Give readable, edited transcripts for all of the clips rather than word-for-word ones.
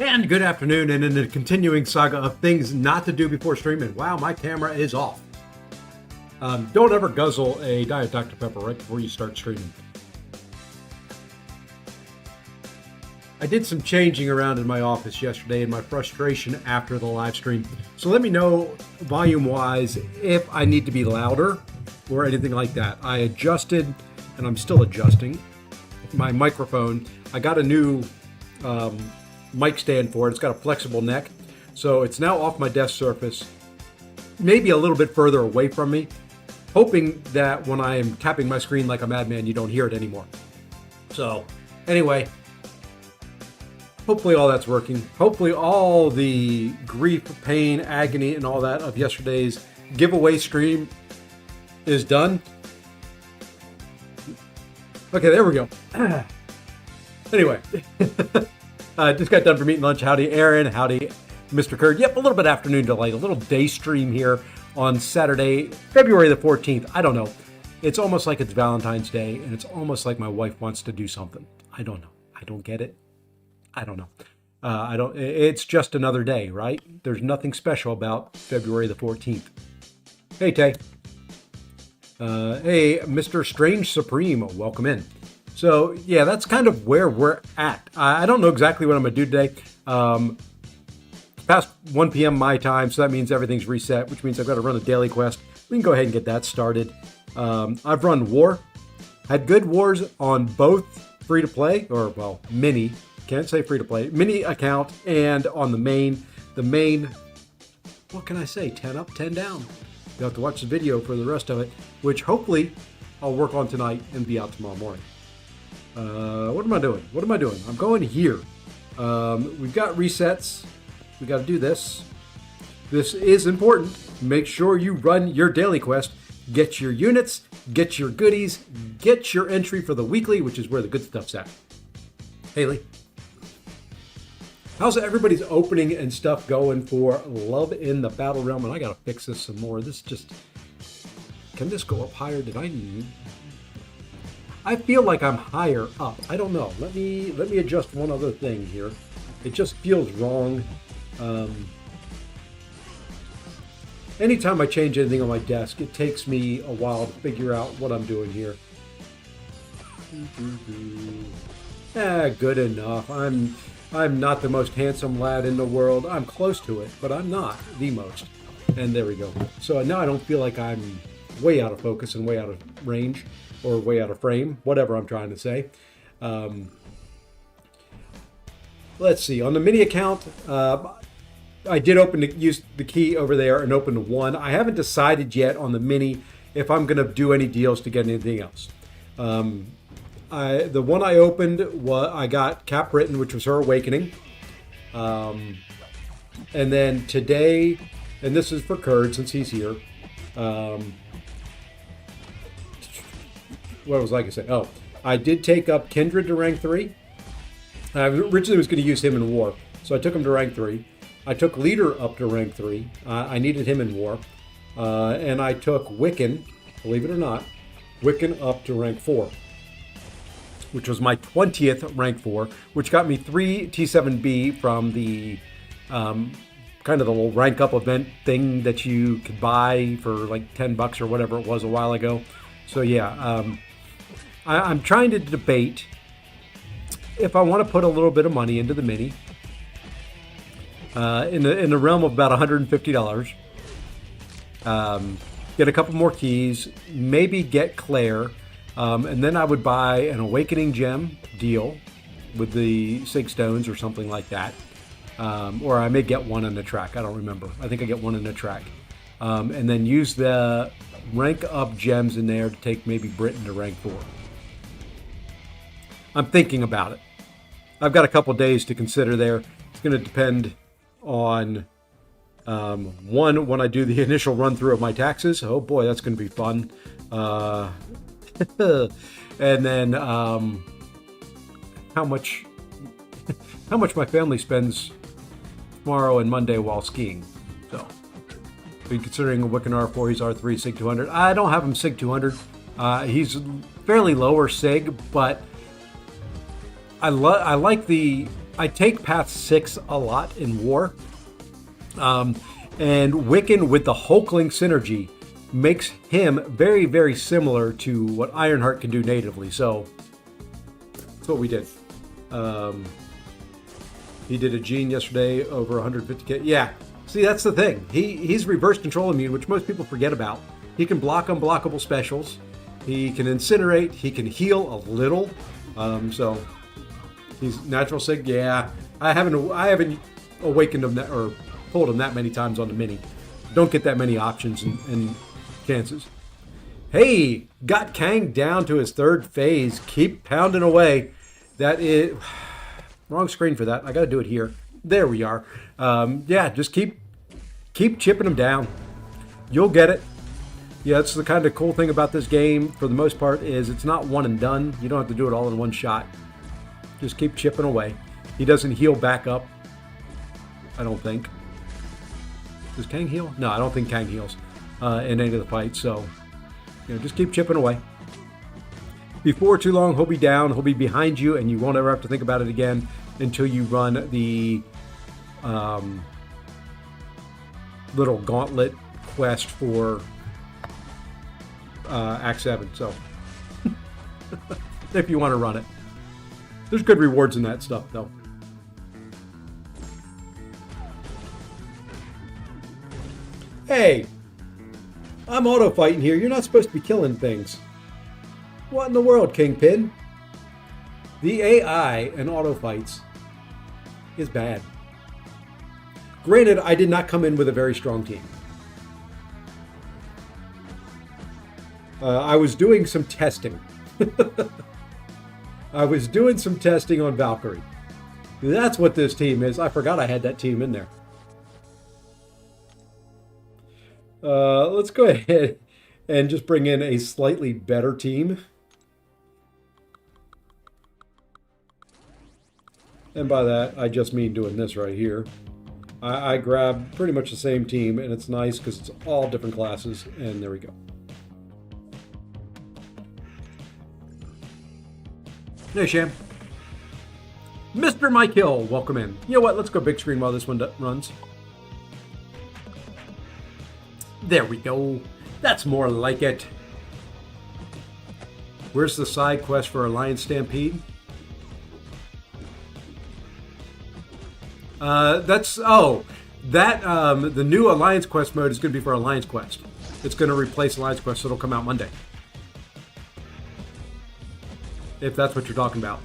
And good afternoon, and in the continuing saga of things not to do before streaming. Wow, my camera is off. Don't ever guzzle a Diet Dr. Pepper right before you start streaming. I did some changing around in my office yesterday in my frustration after the live stream. So let me know, volume-wise, if I need to be louder or anything like that. I adjusted, and I'm still adjusting, my microphone. I got a new mic stand for it. It's got a flexible neck, so it's now off my desk surface, maybe a little bit further away from me, hoping that when I am tapping my screen like a madman, you don't hear it anymore. So anyway, hopefully all that's working. Hopefully all the grief, pain, agony, and all that of yesterday's giveaway stream is done. Okay, there we go. Anyway. Just got done from eating lunch. Howdy, Aaron. Howdy, Mr. Kurd. Yep, a little bit afternoon delight. A little day stream here on Saturday, February the 14th. I don't know. It's almost like it's Valentine's Day, and it's almost like my wife wants to do something. I don't know. I don't get it. I don't know. It's just another day, right? There's nothing special about February the 14th. Hey, Tay. Hey, Mr. Strange Supreme. Welcome in. So, yeah, that's kind of where we're at. I don't know exactly what I'm going to do today. It's past 1 p.m. my time, so that means everything's reset, which means I've got to run a daily quest. We can go ahead and get that started. I've run War. Had good wars on both free-to-play, or, well, mini. Can't say free-to-play. Mini account and on the main. The main, what can I say? 10 up, 10 down. You'll have to watch the video for the rest of it, which hopefully I'll work on tonight and be out tomorrow morning. What am I doing? I'm going here. We've got resets. We got to do this. This is important. Make sure you run your daily quest. Get your units, get your goodies, get your entry for the weekly, which is where the good stuff's at. Haley, how's everybody's opening and stuff going for Love in the Battlerealm? And I got to fix this some more. This just, can this go up higher? I feel like I'm higher up. I don't know. Let me adjust one other thing here. It just feels wrong. Anytime I change anything on my desk, it takes me a while to figure out what I'm doing here. Good enough. I'm not the most handsome lad in the world. I'm close to it, but I'm not the most. And there we go. So now I don't feel like I'm way out of focus and way out of range. Or way out of frame, whatever I'm trying to say. Let's see. On the mini account, I did use the key over there and open one. I haven't decided yet on the mini if I'm going to do any deals to get anything else. The one I opened, I got Cap Britain, which was her awakening. And then today, and this is for Kurd since he's here. What was I going to say? Oh, I did take up Kindred to rank 3. I originally was going to use him in War, so I took him to rank 3. I took Leader up to rank 3. I needed him in War. And I took Wiccan, believe it or not, Wiccan up to rank 4, which was my 20th rank 4, which got me 3 T7B from the kind of the little rank up event thing that you could buy for like $10 or whatever it was a while ago. So yeah, I'm trying to debate if I want to put a little bit of money into the mini in the realm of about $150. Get a couple more keys, maybe get Claire, and then I would buy an Awakening Gem deal with the Sig Stones or something like that. Or I may get one in the track. I don't remember. I think I get one in the track. And then use the rank up gems in there to take maybe Britain to rank 4. I'm thinking about it. I've got a couple days to consider there. It's going to depend on, one, when I do the initial run through of my taxes. Oh boy, that's going to be fun. And then how much my family spends tomorrow and Monday while skiing. So, considering a Wiccan R4, he's R3, Sig 200. I don't have him Sig 200. He's fairly lower Sig, but I like the I take Path 6 a lot in War. And Wiccan with the Hulkling synergy makes him very, very similar to what Ironheart can do natively. So that's what we did. He did a Gene yesterday over 150k. Yeah, see, that's the thing. He's reverse control immune, which most people forget about. He can block unblockable specials. He can incinerate. He can heal a little. So he's natural sig. Yeah, I haven't awakened him that, or pulled him that many times on the mini. Don't get that many options and chances. Hey, got Kang down to his 3rd phase. Keep pounding away. That is wrong screen for that. I got to do it here. There we are. Yeah, just keep chipping him down. You'll get it. Yeah, that's the kind of cool thing about this game, for the most part, is it's not one and done. You don't have to do it all in one shot. Just keep chipping away. He doesn't heal back up, I don't think. Does Kang heal? No, I don't think Kang heals in any of the fights. So, just keep chipping away. Before too long, he'll be down. He'll be behind you, and you won't ever have to think about it again until you run the little gauntlet quest for Act 7. So, if you want to run it. There's good rewards in that stuff, though. Hey, I'm auto fighting here. You're not supposed to be killing things. What in the world, Kingpin? The AI in auto fights is bad. Granted, I did not come in with a very strong team. I was doing some testing. I was doing some testing on Valkyrie. That's what this team is. I forgot I had that team in there. Let's go ahead and just bring in a slightly better team. And by that, I just mean doing this right here. I grab pretty much the same team, and it's nice because it's all different classes, and there we go. Hey, Sham. Mr. Mike Hill, welcome in. You know what? Let's go big screen while this one runs. There we go. That's more like it. Where's the side quest for Alliance Stampede? The new Alliance Quest mode is going to be for Alliance Quest. It's going to replace Alliance Quest, so it'll come out Monday. If that's what you're talking about.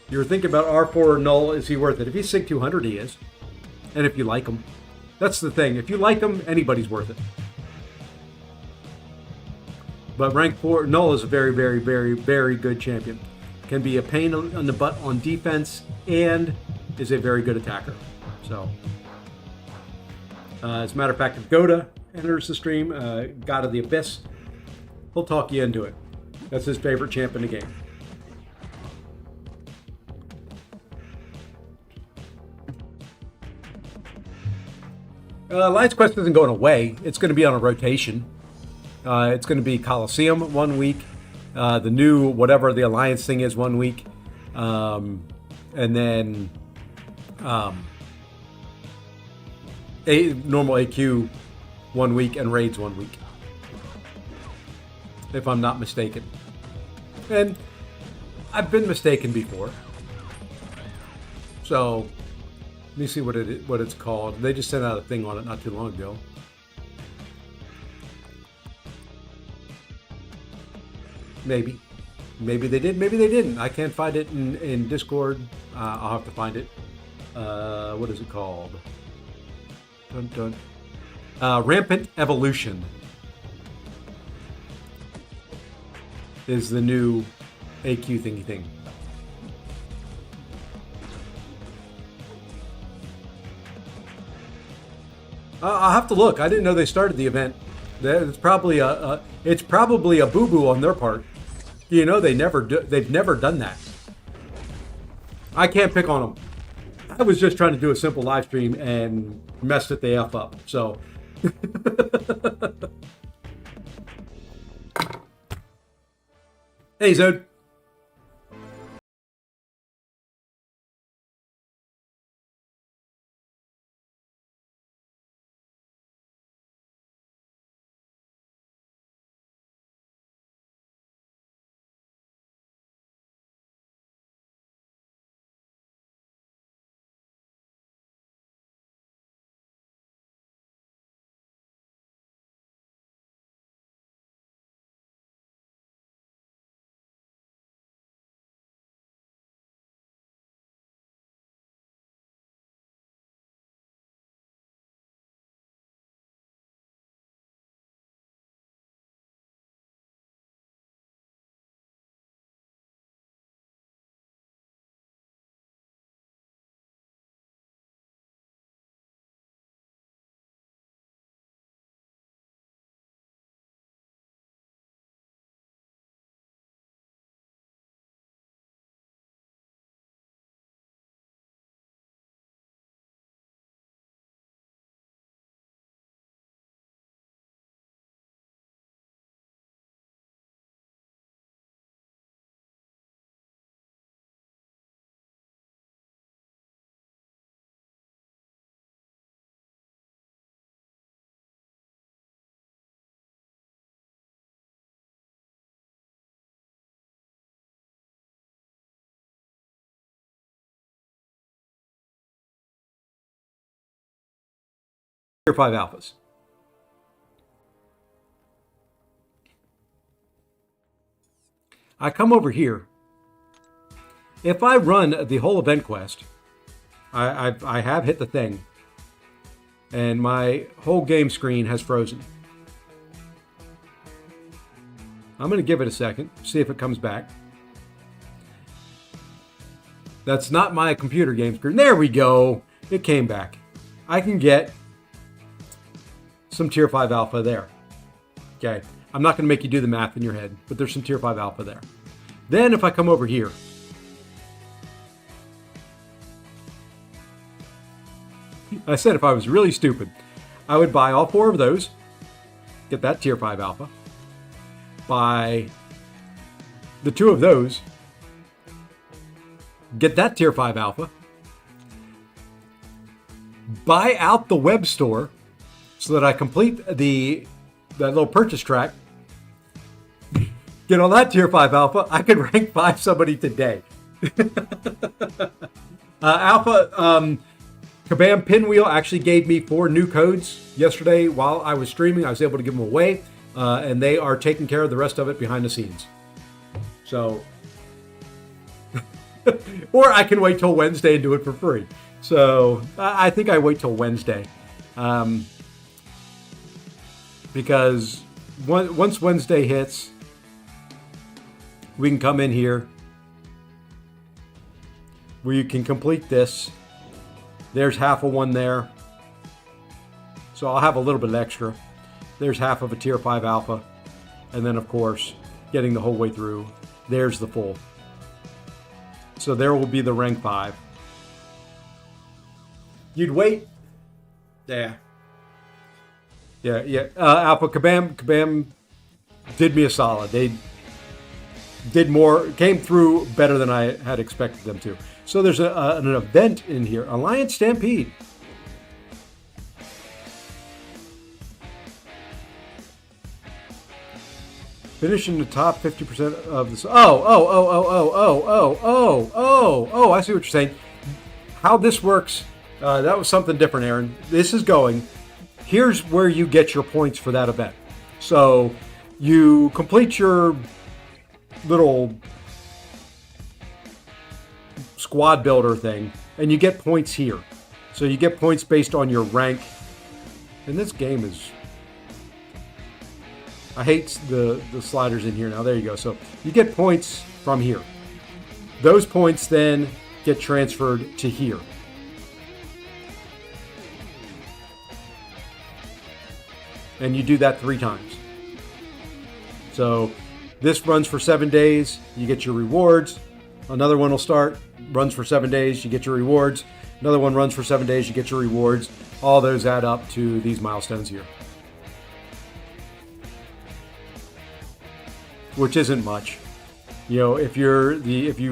You're thinking about R4 Null, is he worth it? If he's Sig 200, he is. And if you like him. That's the thing. If you like him, anybody's worth it. But rank 4 Null is a very, very, very, very good champion. Can be a pain on the butt on defense and is a very good attacker. So, as a matter of fact, if Goda enters the stream, God of the Abyss, he'll talk you into it. That's his favorite champ in the game. Alliance Quest isn't going away. It's going to be on a rotation. It's going to be Coliseum 1 week. The new whatever the Alliance thing is 1 week. And then a normal AQ 1 week and raids 1 week. If I'm not mistaken. And I've been mistaken before. So let me see what it's called. They just sent out a thing on it not too long ago. Maybe they did, maybe they didn't. I can't find it in Discord. I'll have to find it. What is it called? Dun, dun. Rampant Evolution is the new AQ thingy thing. I'll have to look. I didn't know they started the event. It's probably a boo-boo on their part. You know, they've never done that. I can't pick on them. I was just trying to do a simple live stream and messed it the F up. So. Hey, Zod. Tier 5 alphas. I come over here. If I run the whole event quest, I have hit the thing, and my whole game screen has frozen. I'm going to give it a second, see if it comes back. That's not my computer game screen. There we go. It came back. I can get some Tier 5 alpha there. Okay. I'm not going to make you do the math in your head, but there's some Tier 5 alpha there. Then if I come over here, I said if I was really stupid, I would buy all 4 of those, get that Tier 5 alpha, buy the 2 of those, get that Tier 5 alpha, buy out the web store so that I complete that little purchase track, get all that Tier 5 alpha. I could rank 5 somebody today. Alpha, Kabam Pinwheel actually gave me 4 new codes yesterday while I was streaming. I was able to give them away, and they are taking care of the rest of it behind the scenes. So, or I can wait till Wednesday and do it for free. So I think I wait till Wednesday, because once Wednesday hits, we can come in here where you can complete this. There's half of one there. So I'll have a little bit extra. There's half of a Tier 5 alpha. And then, of course, getting the whole way through, there's the full. So there will be the rank 5. You'd wait. Yeah. Yeah. Alpha Kabam did me a solid. They did more, came through better than I had expected them to. So there's an event in here, Alliance Stampede. Finish in the top 50% of this. Oh, I see what you're saying. How this works, that was something different, Aaron. This is going, here's where you get your points for that event. So you complete your little squad builder thing, and you get points here. So you get points based on your rank. And this game is, I hate the sliders in here now. There you go. So you get points from here. Those points then get transferred to here. And you do that 3 times. So this runs for 7 days. You get your rewards. Another one will start, runs for 7 days. You get your rewards. Another one runs for 7 days. You get your rewards. All those add up to these milestones here, which isn't much. You know, if you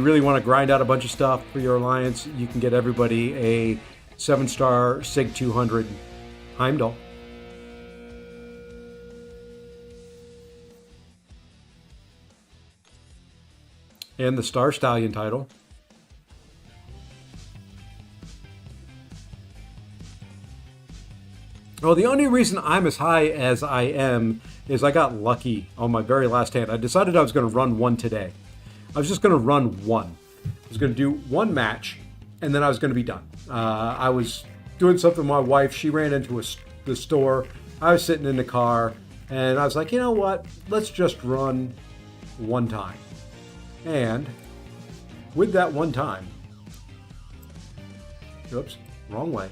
really want to grind out a bunch of stuff for your alliance, you can get everybody a 7-star Sig 200 Heimdall. And the Star Stallion title. Well, the only reason I'm as high as I am is I got lucky on my very last hand. I decided I was going to run one today. I was just going to run one. I was going to do one match, and then I was going to be done. I was doing something with my wife. She ran into the store. I was sitting in the car, and I was like, you know what? Let's just run one time. And with that one time, oops, wrong way.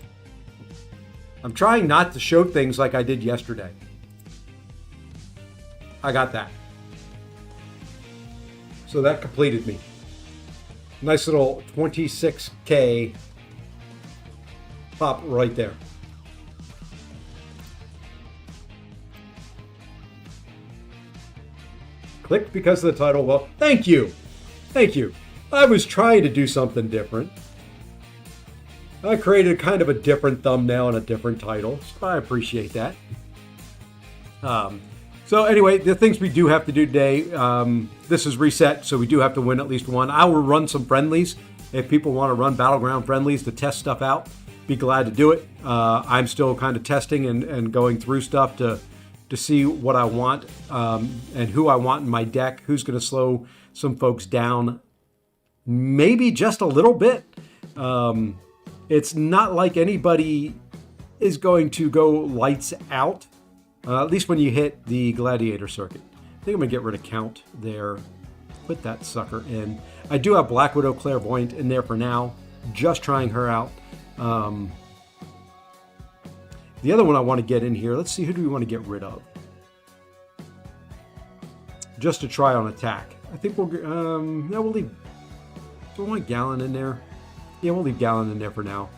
I'm trying not to show things like I did yesterday. I got that. So that completed me. Nice little 26K pop right there. Click because of the title. Well, thank you. Thank you. I was trying to do something different. I created kind of a different thumbnail and a different title. So I appreciate that. So anyway, the things we do have to do today, this is reset, so we do have to win at least one. I will run some friendlies if people want to run Battleground friendlies to test stuff out. be glad to do it. I'm still kind of testing and going through stuff to see what I want and who I want in my deck, who's going to slow some folks down maybe just a little bit. It's not like anybody is going to go lights out, at least when you hit the gladiator circuit. I think I'm going to get rid of count there. Put that sucker in. I do have Black Widow Clairvoyant in there for now, just trying her out. The other one I want to get in here, let's see, who do we want to get rid of? Just to try on attack. I think we'll leave, do we want Gallon in there? Yeah, we'll leave Gallon in there for now.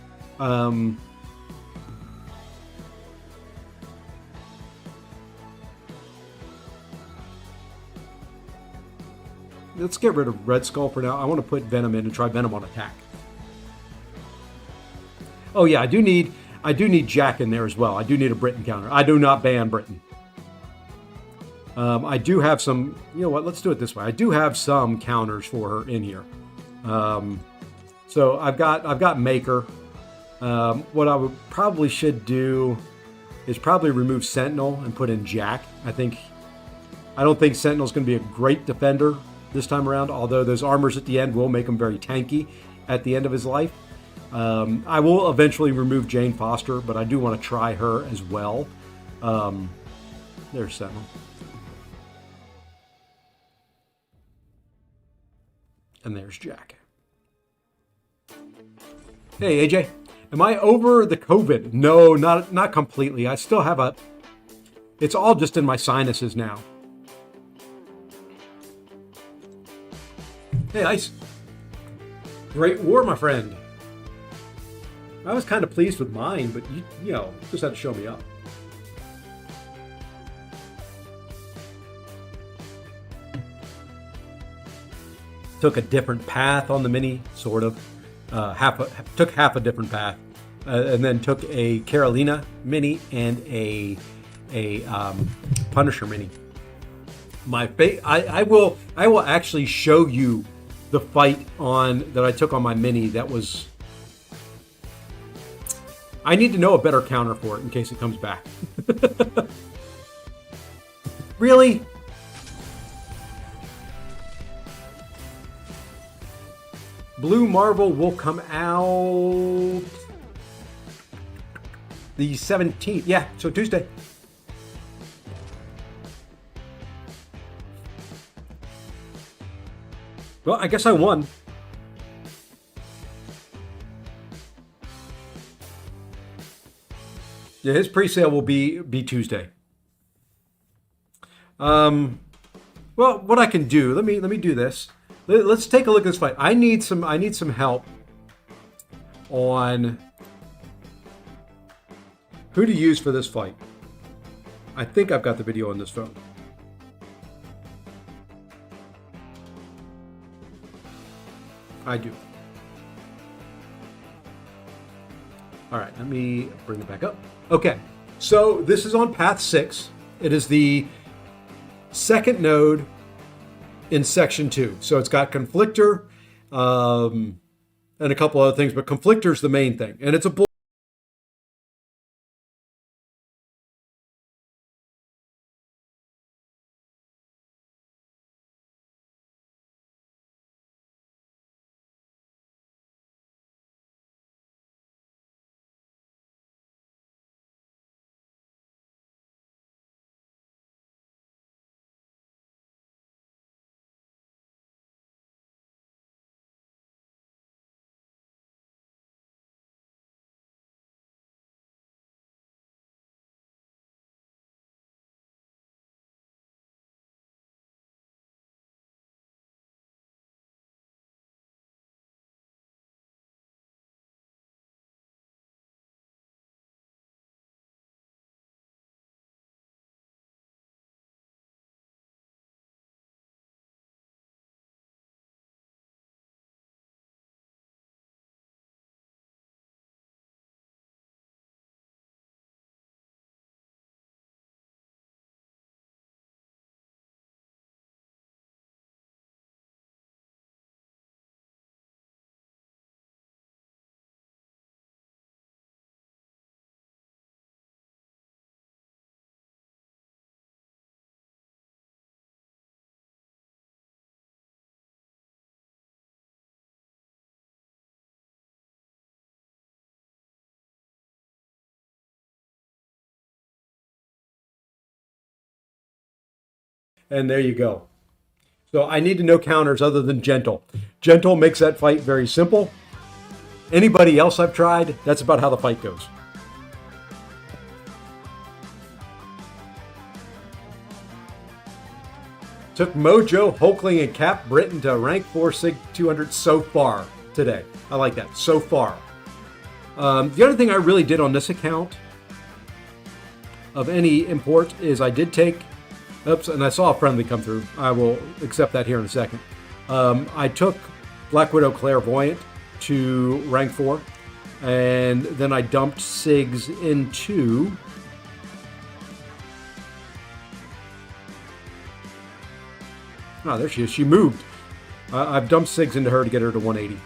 Let's get rid of Red Skull for now. I want to put Venom in and try Venom on attack. Oh yeah, I do need Jack in there as well. I do need a Britain counter. I do not ban Britain. I do have some, you know what, let's do it this way. I do have some counters for her in here. So I've got Maker. What I would probably should do is probably remove Sentinel and put in Jack. I don't think Sentinel's going to be a great defender this time around, although those armors at the end will make him very tanky at the end of his life. I will eventually remove Jane Foster, but I do want to try her as well. There's Sentinel. And there's Jack. Hey, AJ, am I over the COVID? No, not completely. I still have it's all just in my sinuses now. Hey, Ice. Great war, my friend. I was kind of pleased with mine, but you know, just had to show me up. Took a different path on the mini, sort of. Took half a different path, and then took a Carolina mini and a Punisher mini. I will actually show you the fight that I took on my mini. That was. I need to know a better counter for it in case it comes back. Really? Blue Marvel will come out the 17th. Yeah, so Tuesday. Well, I guess I won. Yeah, his pre-sale will be Tuesday. Well, what I can do, let me do this. Let's take a look at this fight. I need some help on who to use for this fight. I think I've got the video on this phone. I do. All right, let me bring it back up. Okay, so this is on path 6. It is the second node in section 2. So it's got Conflictor and a couple other things, but Conflictor's the main thing. And it's a And there you go. So I need to know counters other than gentle. Gentle makes that fight very simple. Anybody else I've tried, that's about how the fight goes. Took Mojo, Hulkling, and Cap Britain to rank 4 Sig 200 so far today. I like that, so far. The other thing I really did on this account of any import is I did take, oops, and I saw a friendly come through. I will accept that here in a second. I took Black Widow Clairvoyant to rank 4, and then I dumped Sigs into... Oh, there she is. She moved. I've dumped Sigs into her to get her to 180.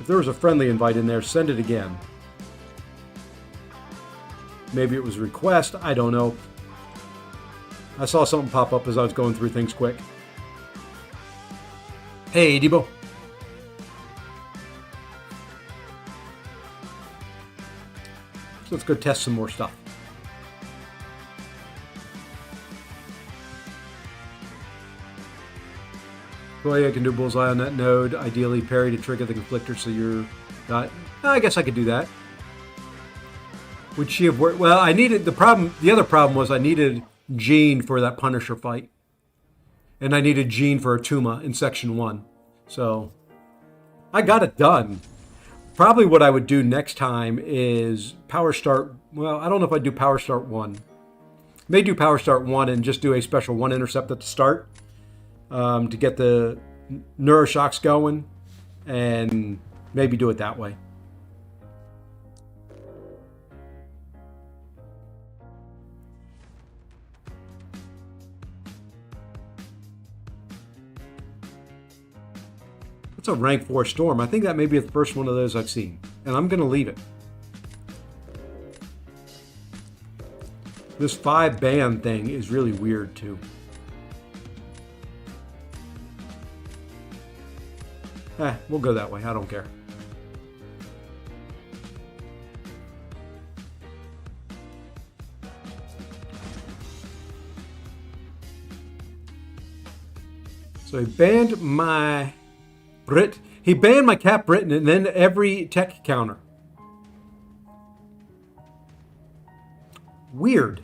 If there was a friendly invite in there, send it again. Maybe it was a request. I don't know. I saw something pop up as I was going through things quick. Hey, Debo. So let's go test some more stuff. Boy, I can do bullseye on that node. Ideally, parry to trigger the conflictor, so you're not... I guess I could do that. Would she have worked? Well, I needed... The other problem was I needed Jean for that Punisher fight. And I needed Jean for Atuma in Section 1. So, I got it done. Probably what I would do next time is Power Start... Well, I don't know if I'd do Power Start 1. May do Power Start 1 and just do a special 1 intercept at the start. To get the neuroshocks going and maybe do it that way. It's a rank 4 storm. I think that may be the first one of those I've seen. And I'm going to leave it. This 5 band thing is really weird too. We'll go that way. I don't care. So he banned my Brit. He banned my Cap Britain and then every tech counter. Weird.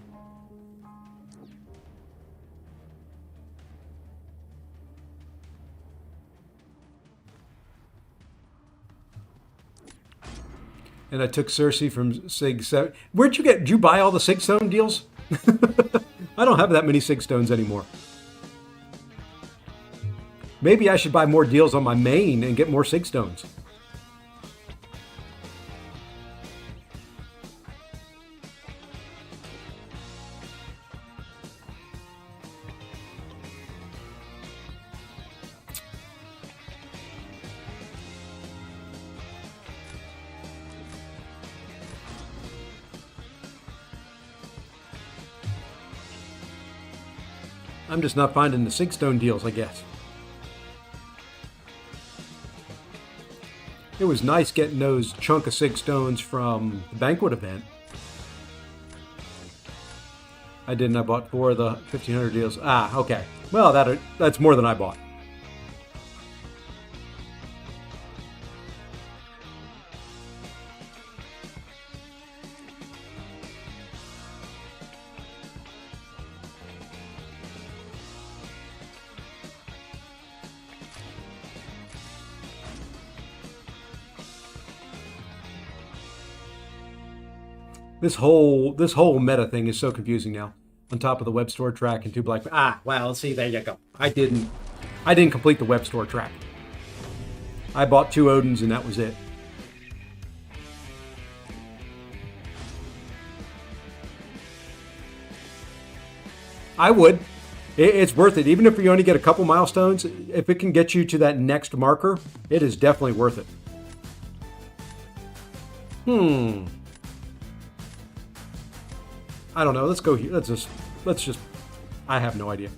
And I took Cersei from Sig 7. Where'd you get? Did you buy all the Sig Stone deals? I don't have that many Sig Stones anymore. Maybe I should buy more deals on my main and get more Sig Stones. I'm just not finding the Sig Stone deals, I guess. It was nice getting those chunk of Sig Stones from the Banquet event. I didn't. I bought 4 of the 1,500 deals. Ah, okay. Well, that's more than I bought. This whole meta thing is so confusing now. On top of the web store track and 2 black... well, see, there you go. I didn't complete the web store track. I bought 2 Odins and that was it. I would. It's worth it. Even if you only get a couple milestones, if it can get you to that next marker, it is definitely worth it. I don't know. Let's go here. Let's just. I have no idea.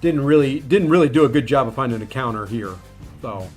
didn't really do a good job of finding a counter here. So.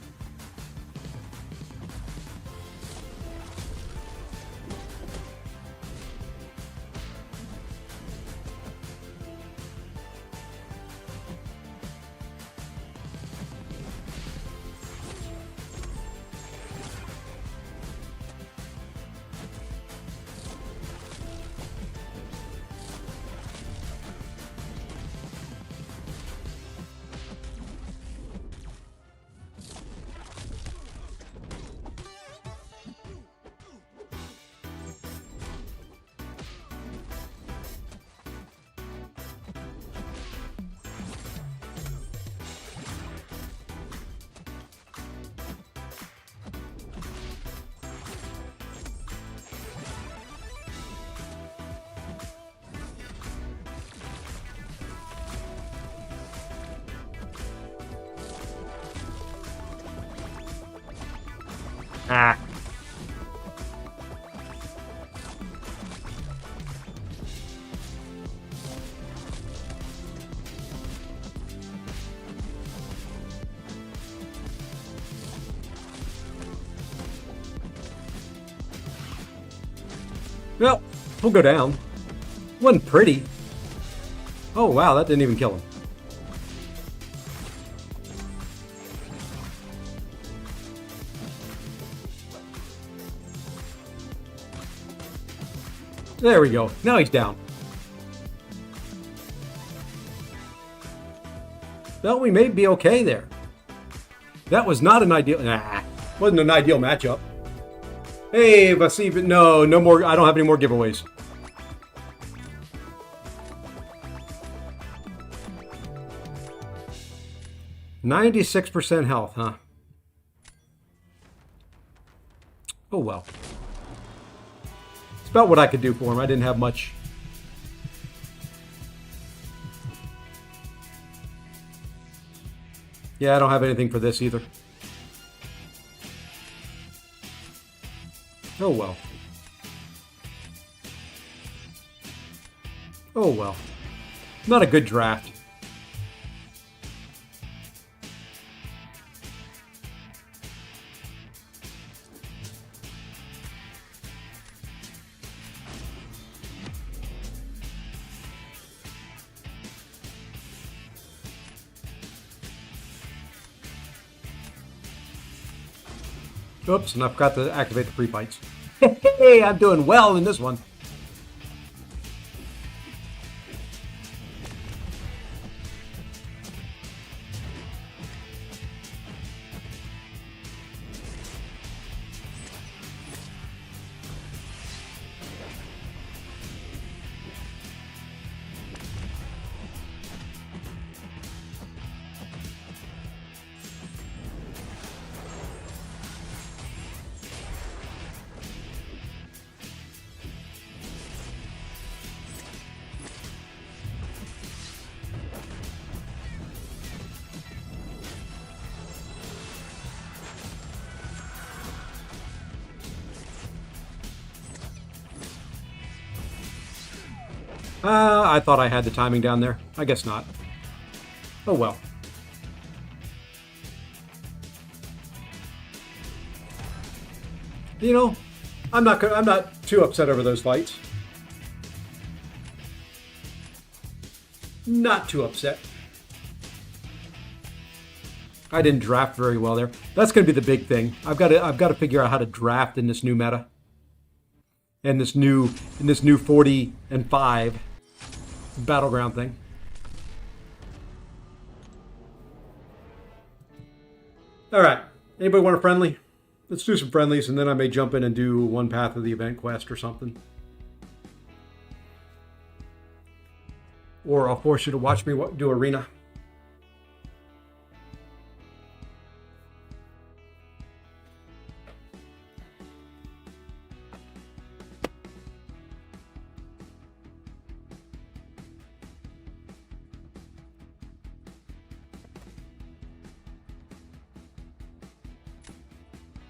Ah. Well, we'll go down. Wasn't pretty. Oh wow, that didn't even kill him. There we go. Now he's down. Well, we may be okay there. That was not an ideal... wasn't an ideal matchup. Hey, Vasiv... No more... I don't have any more giveaways. %96 health, huh? Oh, well. It's about what I could do for him. I didn't have much. Yeah, I don't have anything for this either. Oh, well. Oh, well. Not a good draft. Oops, and I forgot to activate the pre-fights. Hey, I'm doing well in this one. I thought I had the timing down there. I guess not. Oh well. You know, I'm not too upset over those fights. Not too upset. I didn't draft very well there. That's going to be the big thing. I've got to figure out how to draft in this new meta. And this new 40 and 5 battleground thing. All right. Anybody want a friendly? Let's do some friendlies, and then I may jump in and do one path of the event quest or something. Or I'll force you to watch me do arena.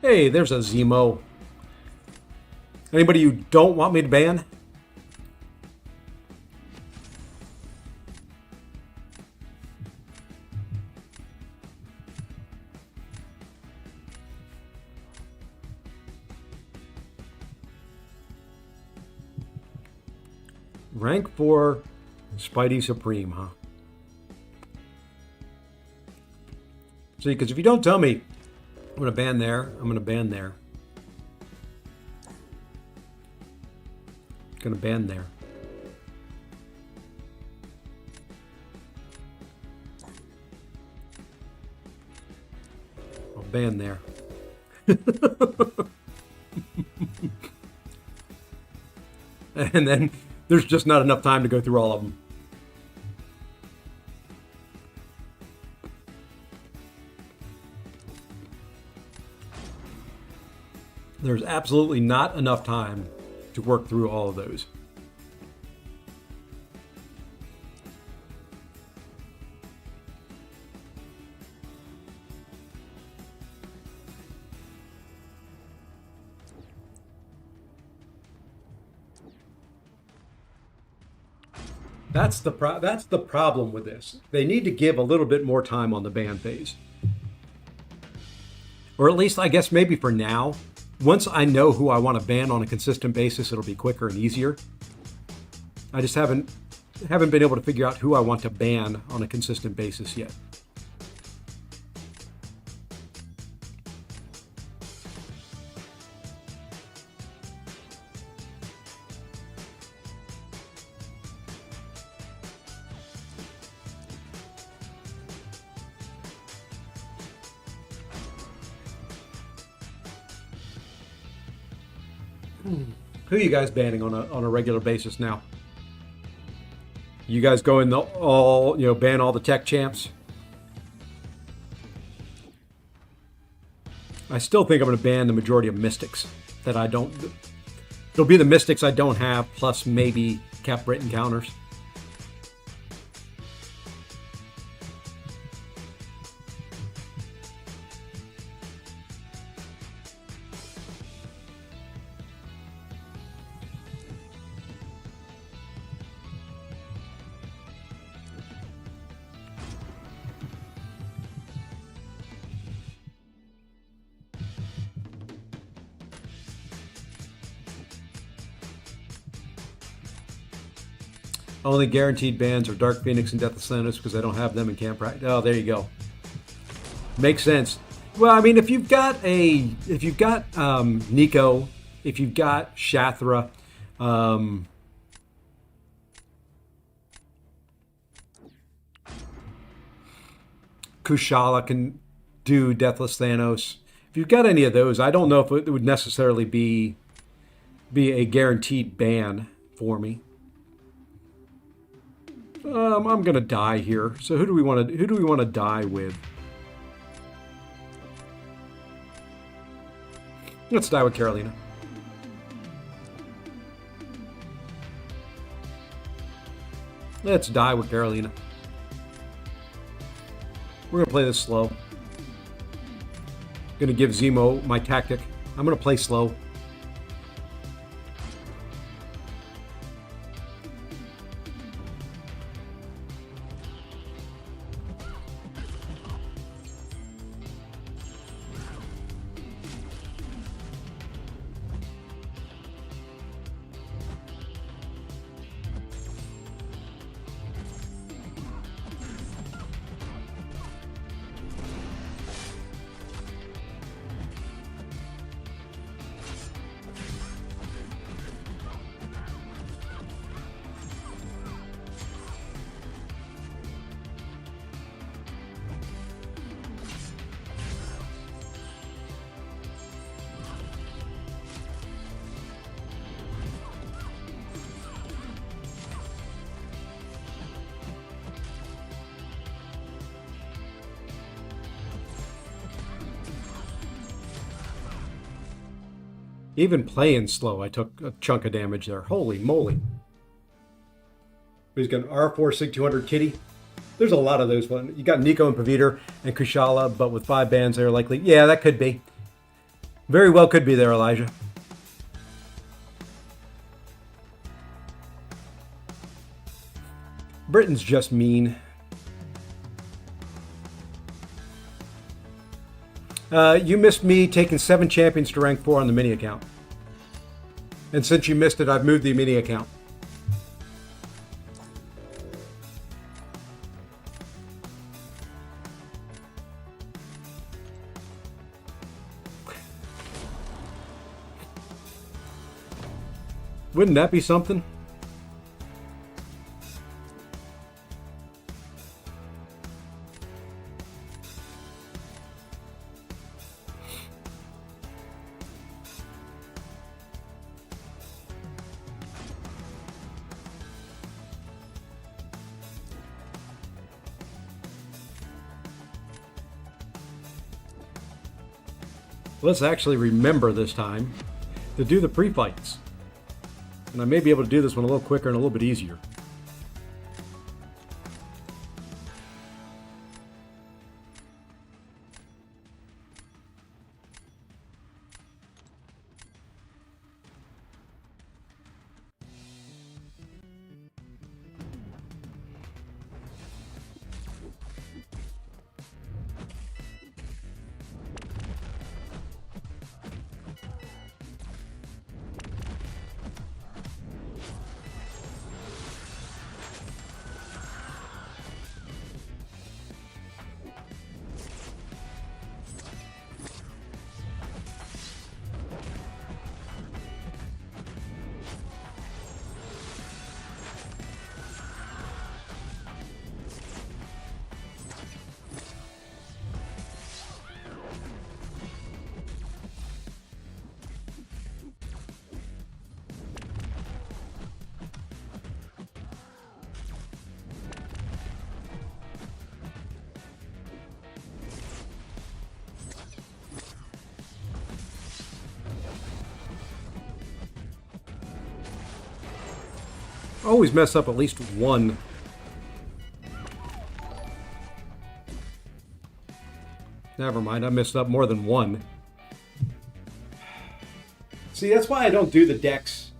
Hey, there's a Zemo. Anybody you don't want me to ban? Rank 4 Spidey Supreme, huh? See, because if you don't tell me I'm going to ban there, I'm going to ban there. Going to ban there. I'll ban there. And then there's just not enough time to go through all of them. There's absolutely not enough time to work through all of those. That's the problem with this. They need to give a little bit more time on the ban phase. Or at least, I guess, maybe for now. Once I know who I want to ban on a consistent basis, it'll be quicker and easier. I just haven't been able to figure out who I want to ban on a consistent basis yet. Who are you guys banning on a regular basis now? You guys go in the ban all the tech champs? I still think I'm going to ban the majority of mystics that I don't. It'll be the mystics I don't have, plus maybe Cap Britain counters. Only guaranteed bans are Dark Phoenix and Death of Thanos because I don't have them in camp practice. Oh, there you go. Makes sense. Well, I mean, if you've got Nico, if you've got Shathra, Kushala can do Deathless Thanos. If you've got any of those, I don't know if it would necessarily be a guaranteed ban for me. I'm gonna die here. So who do we want to die with? Let's die with Carolina. Let's die with Carolina. We're gonna play this slow. Gonna give Zemo my tactic. I'm gonna play slow. Even playing slow, I took a chunk of damage there. Holy moly. He's got an R4 Sig 200 Kitty. There's a lot of those. You got Nico and Paviter and Kushala, but with 5 bans there likely. Yeah, that could be. Very well could be there, Elijah. Britain's just mean. You missed me taking 7 champions to rank 4 on the mini account. And since you missed it, I've moved the mini account. Wouldn't that be something? Let's actually remember this time to do the pre-fights. And I may be able to do this one a little quicker and a little bit easier. Always mess up at least one. Never mind, I messed up more than one. See, that's why I don't do the decks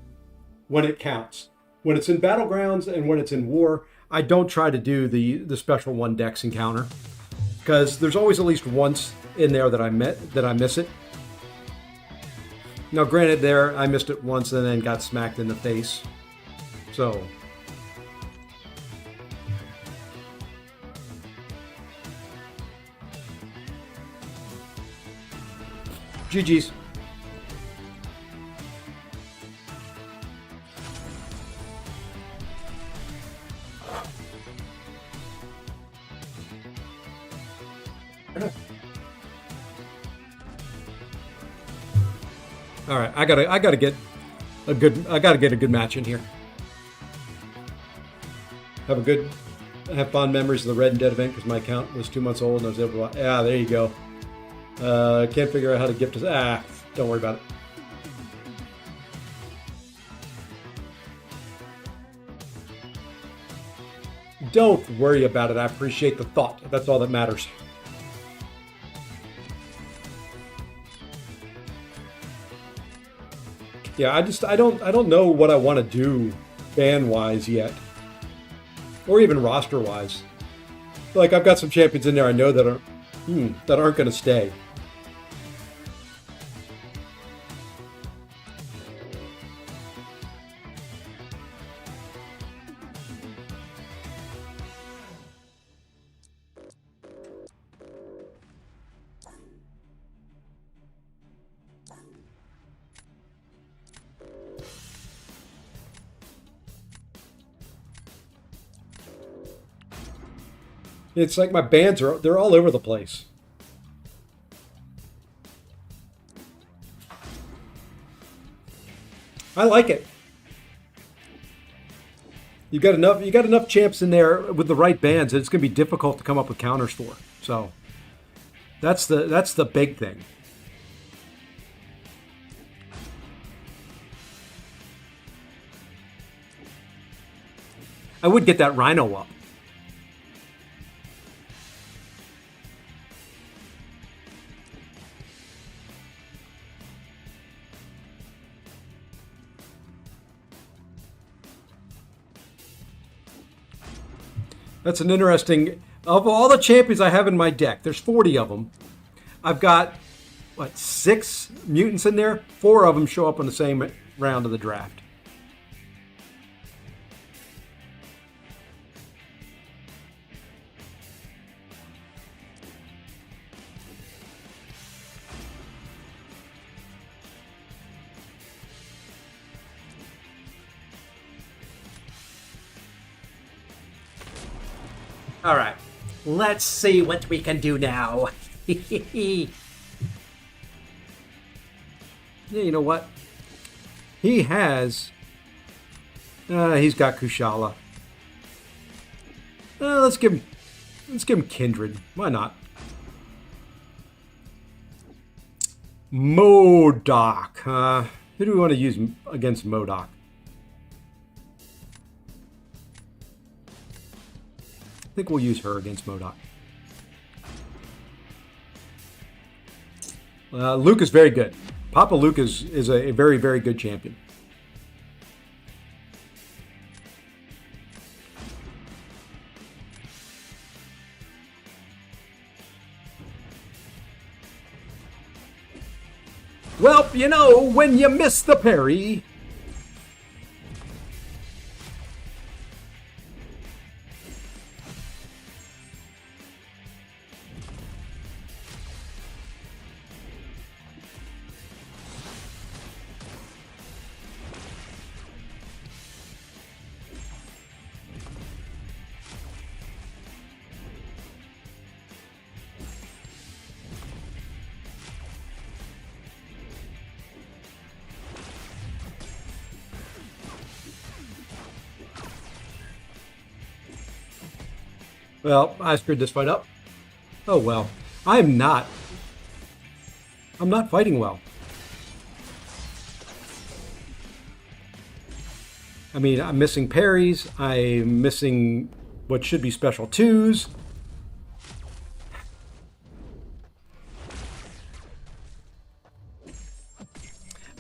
when it counts. When it's in Battlegrounds and when it's in War, I don't try to do the special one decks encounter. Because there's always at least once in there that I miss it. Now granted there, I missed it once and then got smacked in the face. So GG's. All right, I gotta get a good match in here. Have fond memories of the Red and Dead event because my account was 2 months old and I was able to. Yeah, there you go. Can't figure out how to gift us. Don't worry about it. Don't worry about it. I appreciate the thought. That's all that matters. Yeah, I don't know what I want to do ban-wise yet. Or even roster-wise. Like, I've got some champions in there I know that aren't going to stay. It's like my bands they're all over the place. I like it. You got enough champs in there with the right bands, and it's going to be difficult to come up with counters for. So that's the big thing. I would get that Rhino up. That's an interesting... Of all the champions I have in my deck, there's 40 of them. I've got, 6 mutants in there? 4 of them show up in the same round of the draft. All right. Let's see what we can do now. Yeah, you know what? He has... he's got Kushala. Let's give him Kindred. Why not? MCOC. Who do we want to use against MCOC? I think we'll use her against MCOC. Luke is very good. Papa Luke is a very, very good champion. Well, you know, when you miss the parry... Well, I screwed this fight up. Oh well. I'm not fighting well. I mean, I'm missing parries. I'm missing what should be special twos.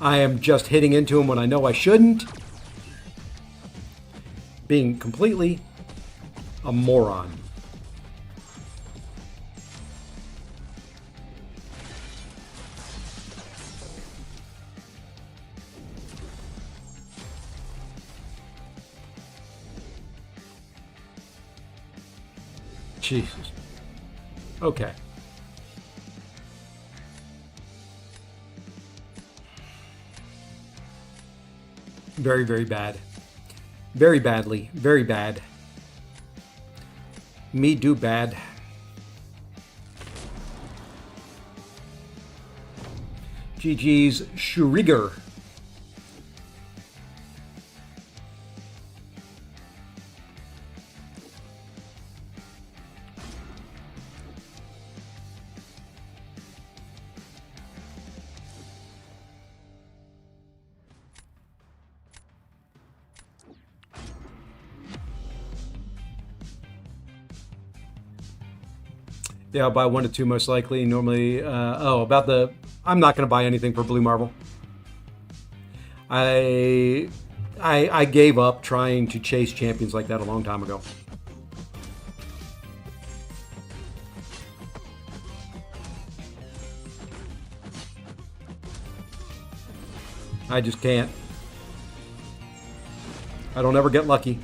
I am just hitting into him when I know I shouldn't. Being completely a moron. Jesus. Okay. Very, very bad. Very badly. Very bad. Me do bad. GG's Schuriger. Yeah, I'll buy 1 to 2 most likely. Normally, I'm not going to buy anything for Blue Marble. I gave up trying to chase champions like that a long time ago. I just can't. I don't ever get lucky.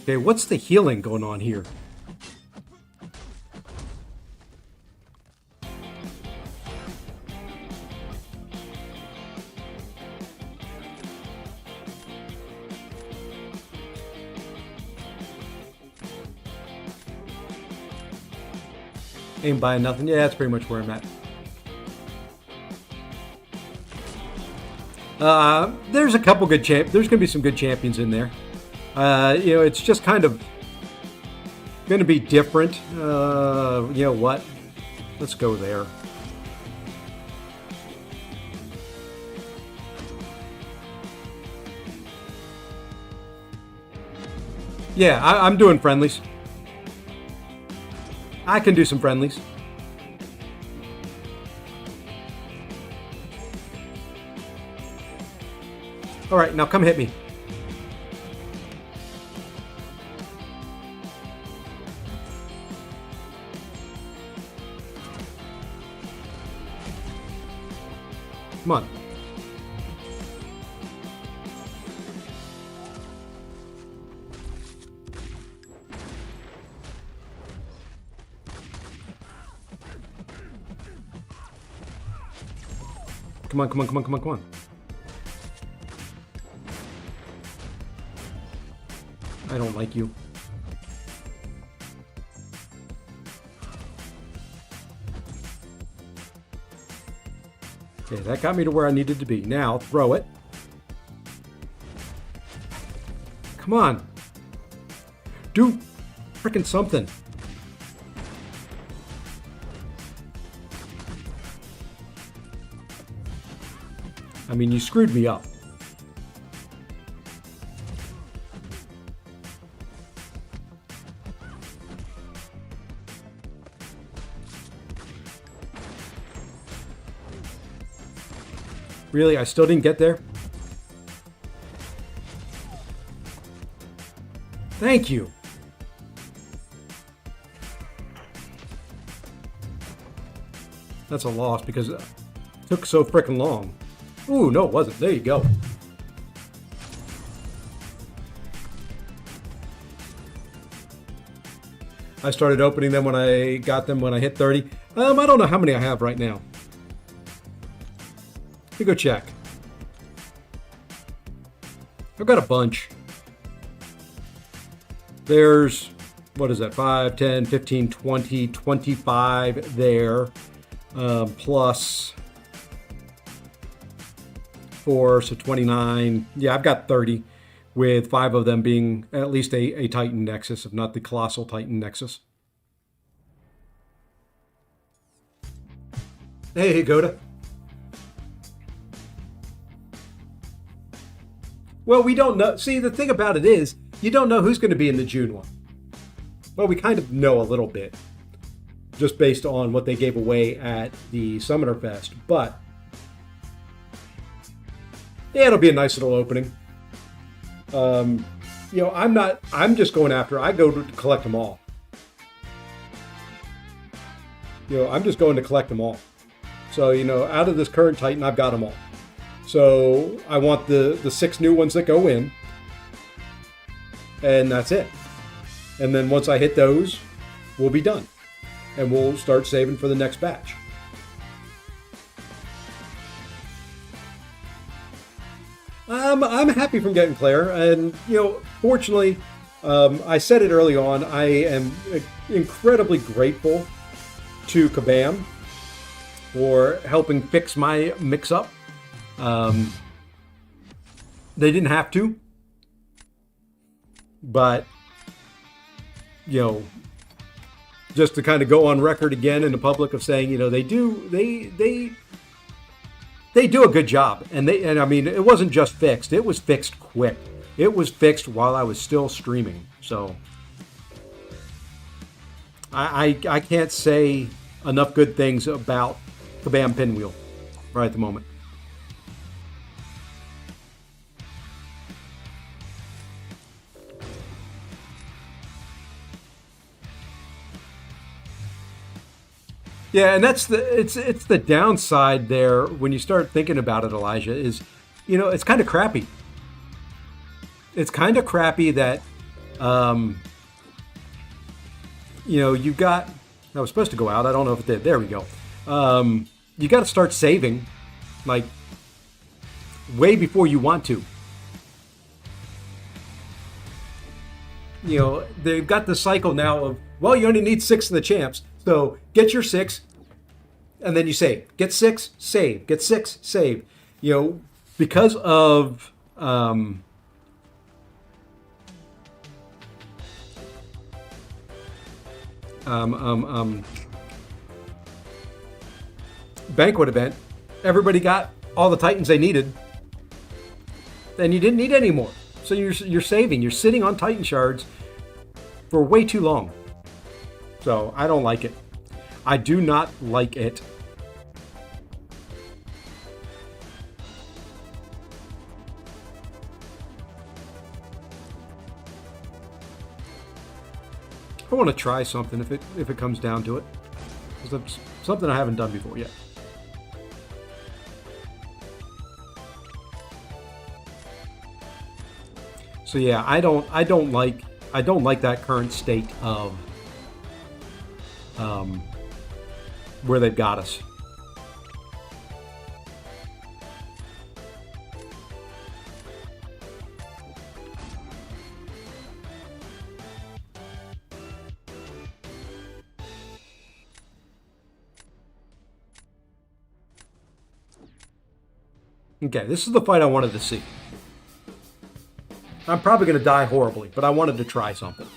Okay, what's the healing going on here? Ain't buying nothing. Yeah, that's pretty much where I'm at. There's a couple good there's going to be some good champions in there. You know, it's just kind of going to be different. You know what? Let's go there. Yeah, I'm doing friendlies. I can do some friendlies. All right, now come hit me. Come on. Come on, come on, come on, come on, come on. I don't like you. Okay, that got me to where I needed to be. Now, throw it. Come on. Do frickin' something. I mean, you screwed me up. Really? I still didn't get there? Thank you. That's a loss because it took so frickin' long. Ooh, no, it wasn't. There you go. I started opening them when I got them when I hit 30. I don't know how many I have right now. Let me go check. I've got a bunch. There's, what is that, 5, 10, 15, 20, 25 there. Plus 4, so 29. Yeah, I've got 30, with 5 of them being at least a Titan Nexus, if not the Colossal Titan Nexus. Hey, Goda. Well, we don't know. See, the thing about it is, you don't know who's going to be in the June one. Well, we kind of know a little bit, just based on what they gave away at the Summoner Fest. But yeah, it'll be a nice little opening. You know, I'm just going after, I go to collect them all. You know, I'm just going to collect them all. So, you know, out of this current Titan, I've got them all. So I want the 6 new ones that go in. And that's it. And then once I hit those, we'll be done. And we'll start saving for the next batch. I'm happy from getting Claire, and you know, fortunately, I said it early on. I am incredibly grateful to Kabam for helping fix my mix-up. They didn't have to, but you know, just to kind of go on record again in the public of saying, you know, they do a good job, and I mean, it wasn't just fixed; it was fixed quick. It was fixed while I was still streaming, so I can't say enough good things about Kabam Pinwheel right at the moment. Yeah, and that's it's the downside there when you start thinking about it, Elijah, is, you know, it's kind of crappy. It's kind of crappy that, you know, you've got, I was supposed to go out. I don't know if it did. There we go. You got to start saving, like, way before you want to. You know, they've got the cycle now of, well, you only need 6 of the champs. So get your 6, and then you save. Get 6, save. Get 6, save. You know, because of banquet event, everybody got all the Titans they needed, and you didn't need any more. So you're saving. You're sitting on Titan shards, for way too long. So I don't like it. I do not like it. I want to try something if it comes down to it. Because it's something I haven't done before yet. So yeah, I don't like that current state of where they've got us. Okay, this is the fight I wanted to see. I'm probably going to die horribly, but I wanted to try something.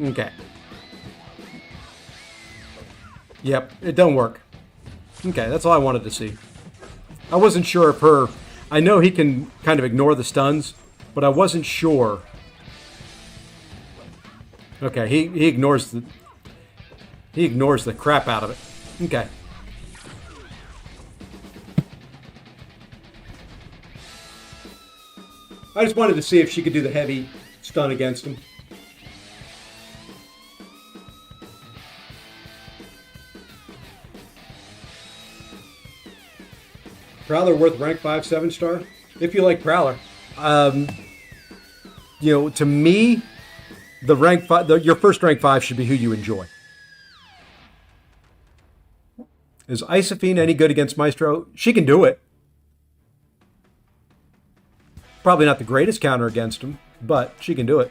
Okay. Yep, it don't work. Okay, that's all I wanted to see. I wasn't sure if her... I know he can kind of ignore the stuns, but I wasn't sure. Okay, he ignores the... He ignores the crap out of it. Okay. I just wanted to see if she could do the heavy stun against him. Prowler worth rank 5 7-star? If you like Prowler. You know, to me, the rank 5, your first rank 5 should be who you enjoy. Is Isophine any good against Maestro? She can do it. Probably not the greatest counter against him, but she can do it.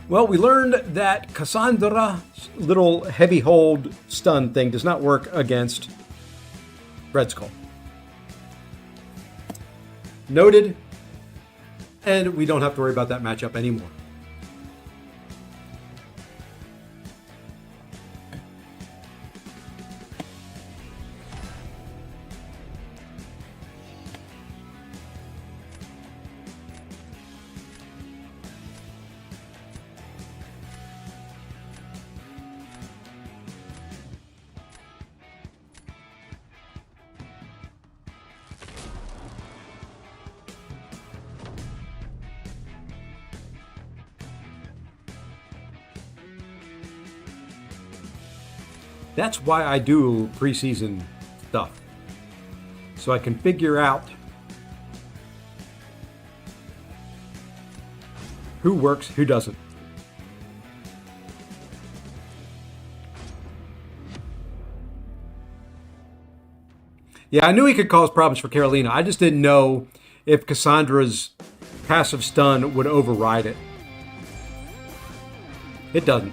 Well, we learned that Cassandra's little heavy hold stun thing does not work against Red Skull. Noted. And we don't have to worry about that matchup anymore. That's why I do preseason stuff. So I can figure out who works, who doesn't. Yeah, I knew he could cause problems for Carolina. I just didn't know if Cassandra's passive stun would override it. It doesn't.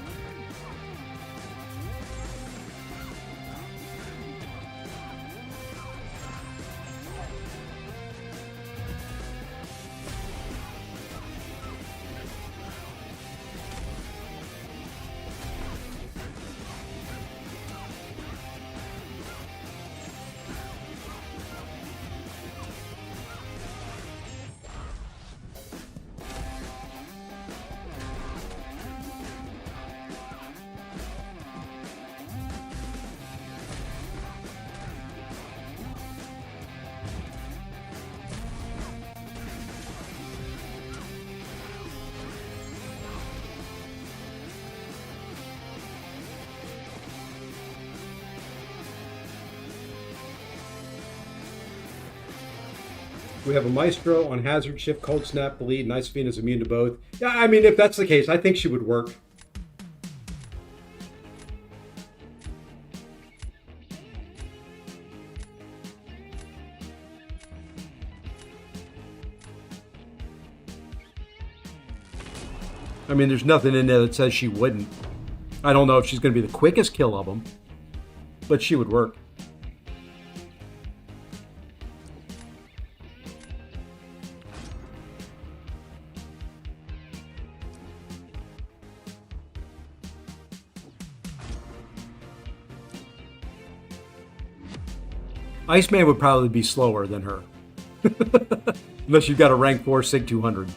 We have a Maestro on Hazard Shift, Cold Snap, Bleed, and Isophine is immune to both. Yeah, I mean, if that's the case, I think she would work. I mean, there's nothing in there that says she wouldn't. I don't know if she's going to be the quickest kill of them, but she would work. Iceman would probably be slower than her. Unless you've got a rank 4 SIG 200.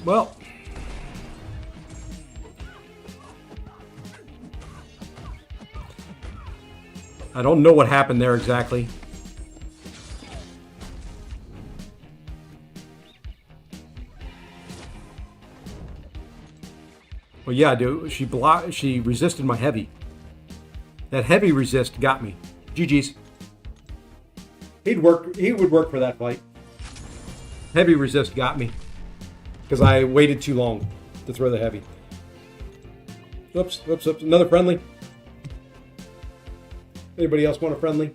Well, I don't know what happened there exactly. Well, yeah, dude, she resisted my heavy. That heavy resist got me. GG's. He would work for that fight. Heavy resist got me. Because I waited too long to throw the heavy. Oops, oops, oops. Another friendly. Anybody else want a friendly?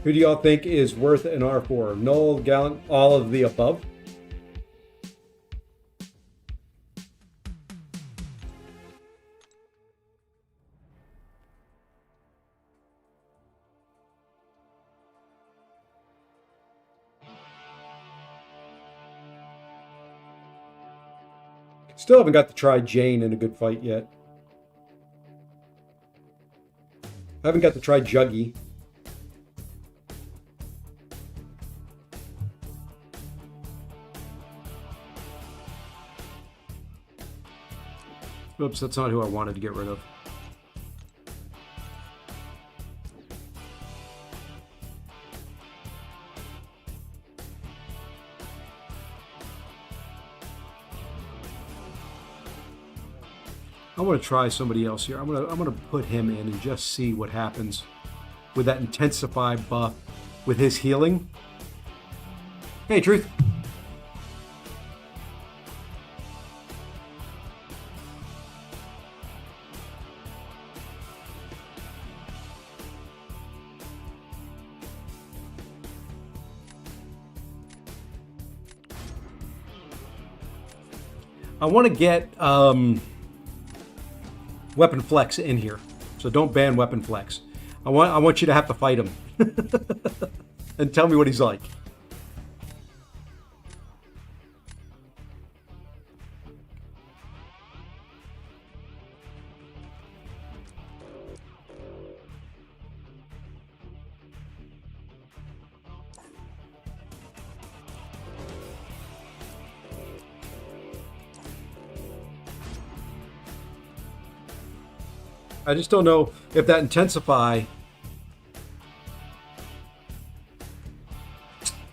Who do y'all think is worth an R4? Null, Gallant, all of the above? Still haven't got to try Jane in a good fight yet. I haven't got to try Juggy. Oops, that's not who I wanted to get rid of. I want to try somebody else here. I'm gonna put him in and just see what happens with that intensify buff with his healing. Hey, Truth. I want to get Weapon Flex in here, so don't ban Weapon Flex. I want you to have to fight him and tell me what he's like. I just don't know if that intensify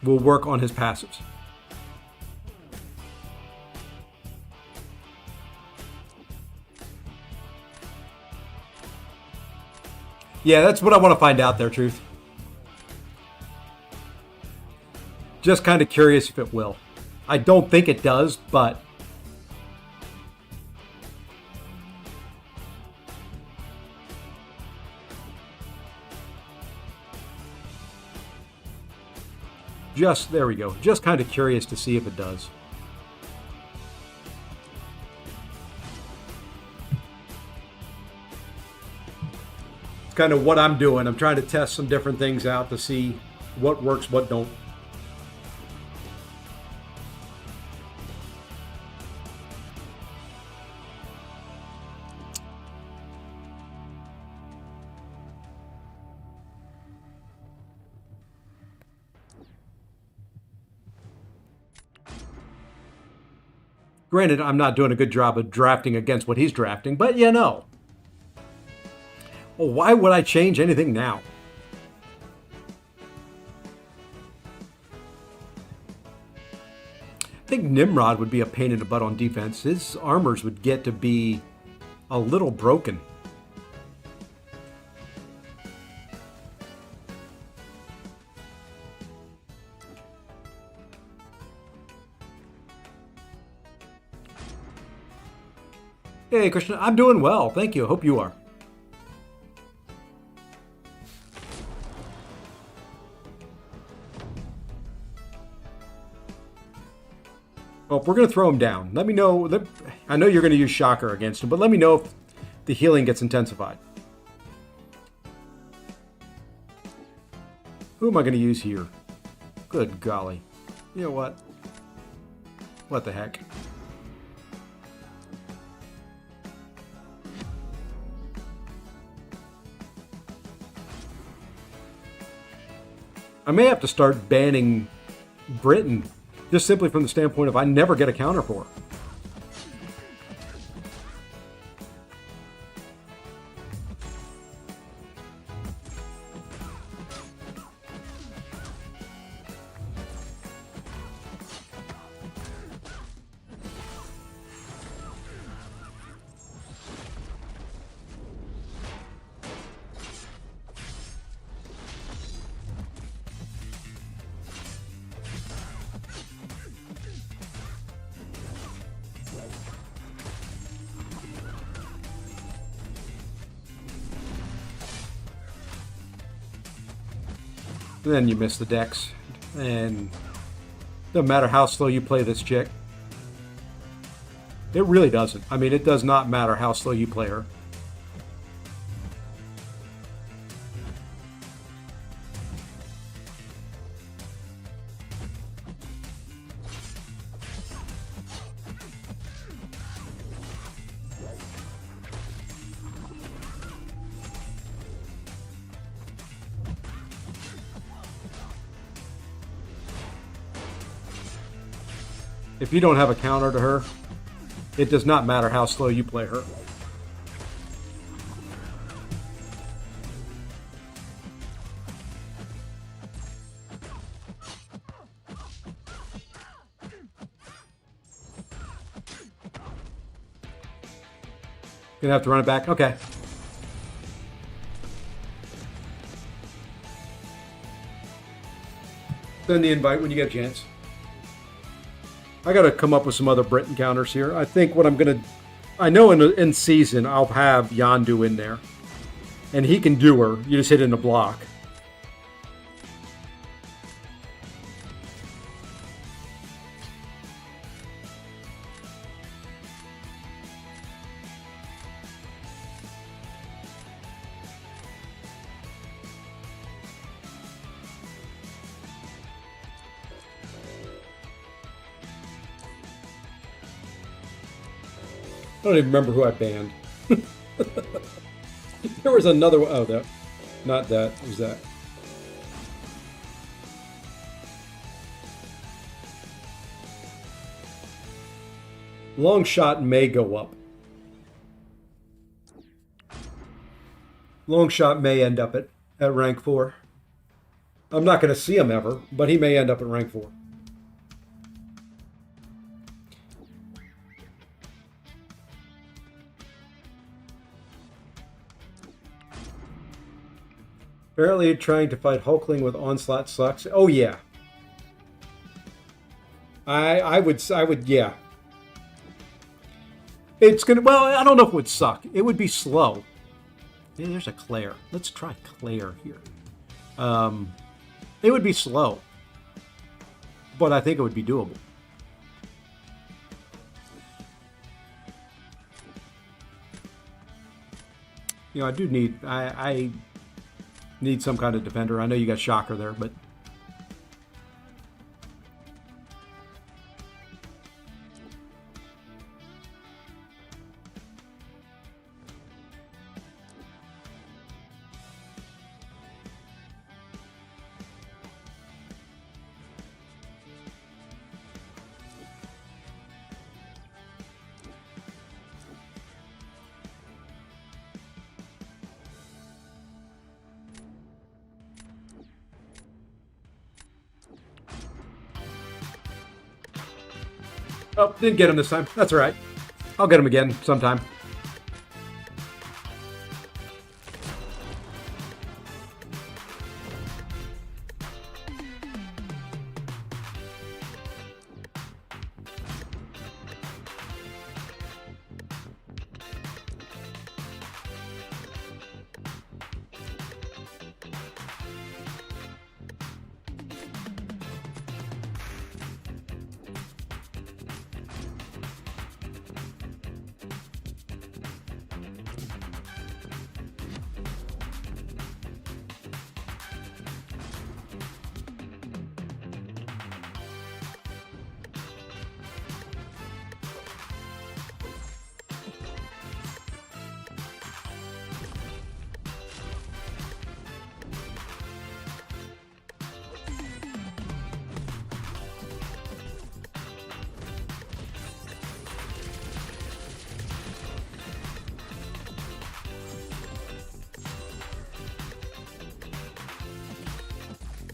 will work on his passives. Yeah, that's what I want to find out there, Truth. Just kind of curious if it will. I don't think it does, but there we go. Just kind of curious to see if it does. It's kind of what I'm doing. I'm trying to test some different things out to see what works, what don't. Granted, I'm not doing a good job of drafting against what he's drafting, but you know. Well, why would I change anything now? I think Nimrod would be a pain in the butt on defense. His armors would get to be a little broken. Hey, Krishna, I'm doing well. Thank you. Hope you are. Well, if we're going to throw him down, let me know. I know you're going to use Shocker against him, but let me know if the healing gets intensified. Who am I going to use here? Good golly. You know what? What the heck? I may have to start banning Britain, just simply from the standpoint of I never get a counter for her. Then you miss the decks, and no matter how slow you play this chick, it really doesn't. I mean, it does not matter how slow you play her. If you don't have a counter to her, it does not matter how slow you play her. Gonna have to run it back? Okay. Send the invite when you get a chance. I got to come up with some other Britain counters here. I think what I'm going to... I know in season I'll have Yondu in there. And he can do her. You just hit in a block. I don't even remember who I banned. There was another one. Oh, that. Not that. It was that. Long shot may go up. Long shot may end up at rank 4. I'm not going to see him ever, but he may end up at rank 4. Apparently trying to fight Hulkling with Onslaught sucks. Oh yeah. I would yeah. It's gonna, well, I don't know if it would suck. It would be slow. Yeah, there's a Claire. Let's try Claire here. It would be slow. But I think it would be doable. You know, I do need I need some kind of defender. I know you got Shocker there, but oh, didn't get him this time. That's all right. I'll get him again sometime.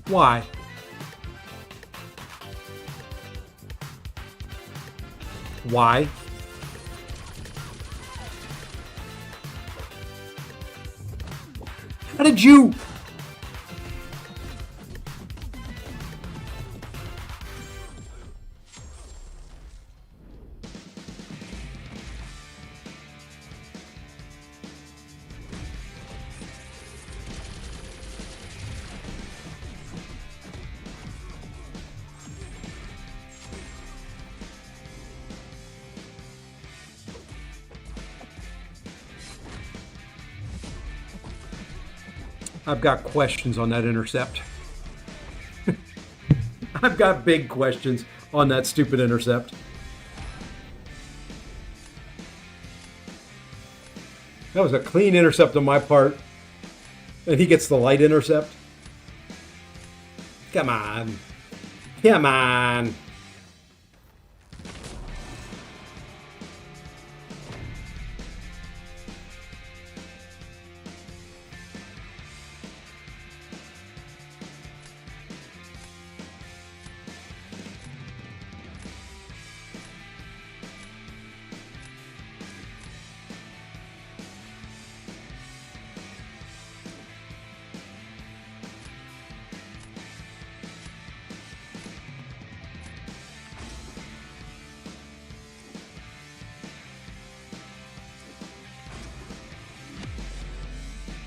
Why? Why? How did you... I've got questions on that intercept. I've got big questions on that stupid intercept. That was a clean intercept on my part. And he gets the light intercept. Come on. Come on.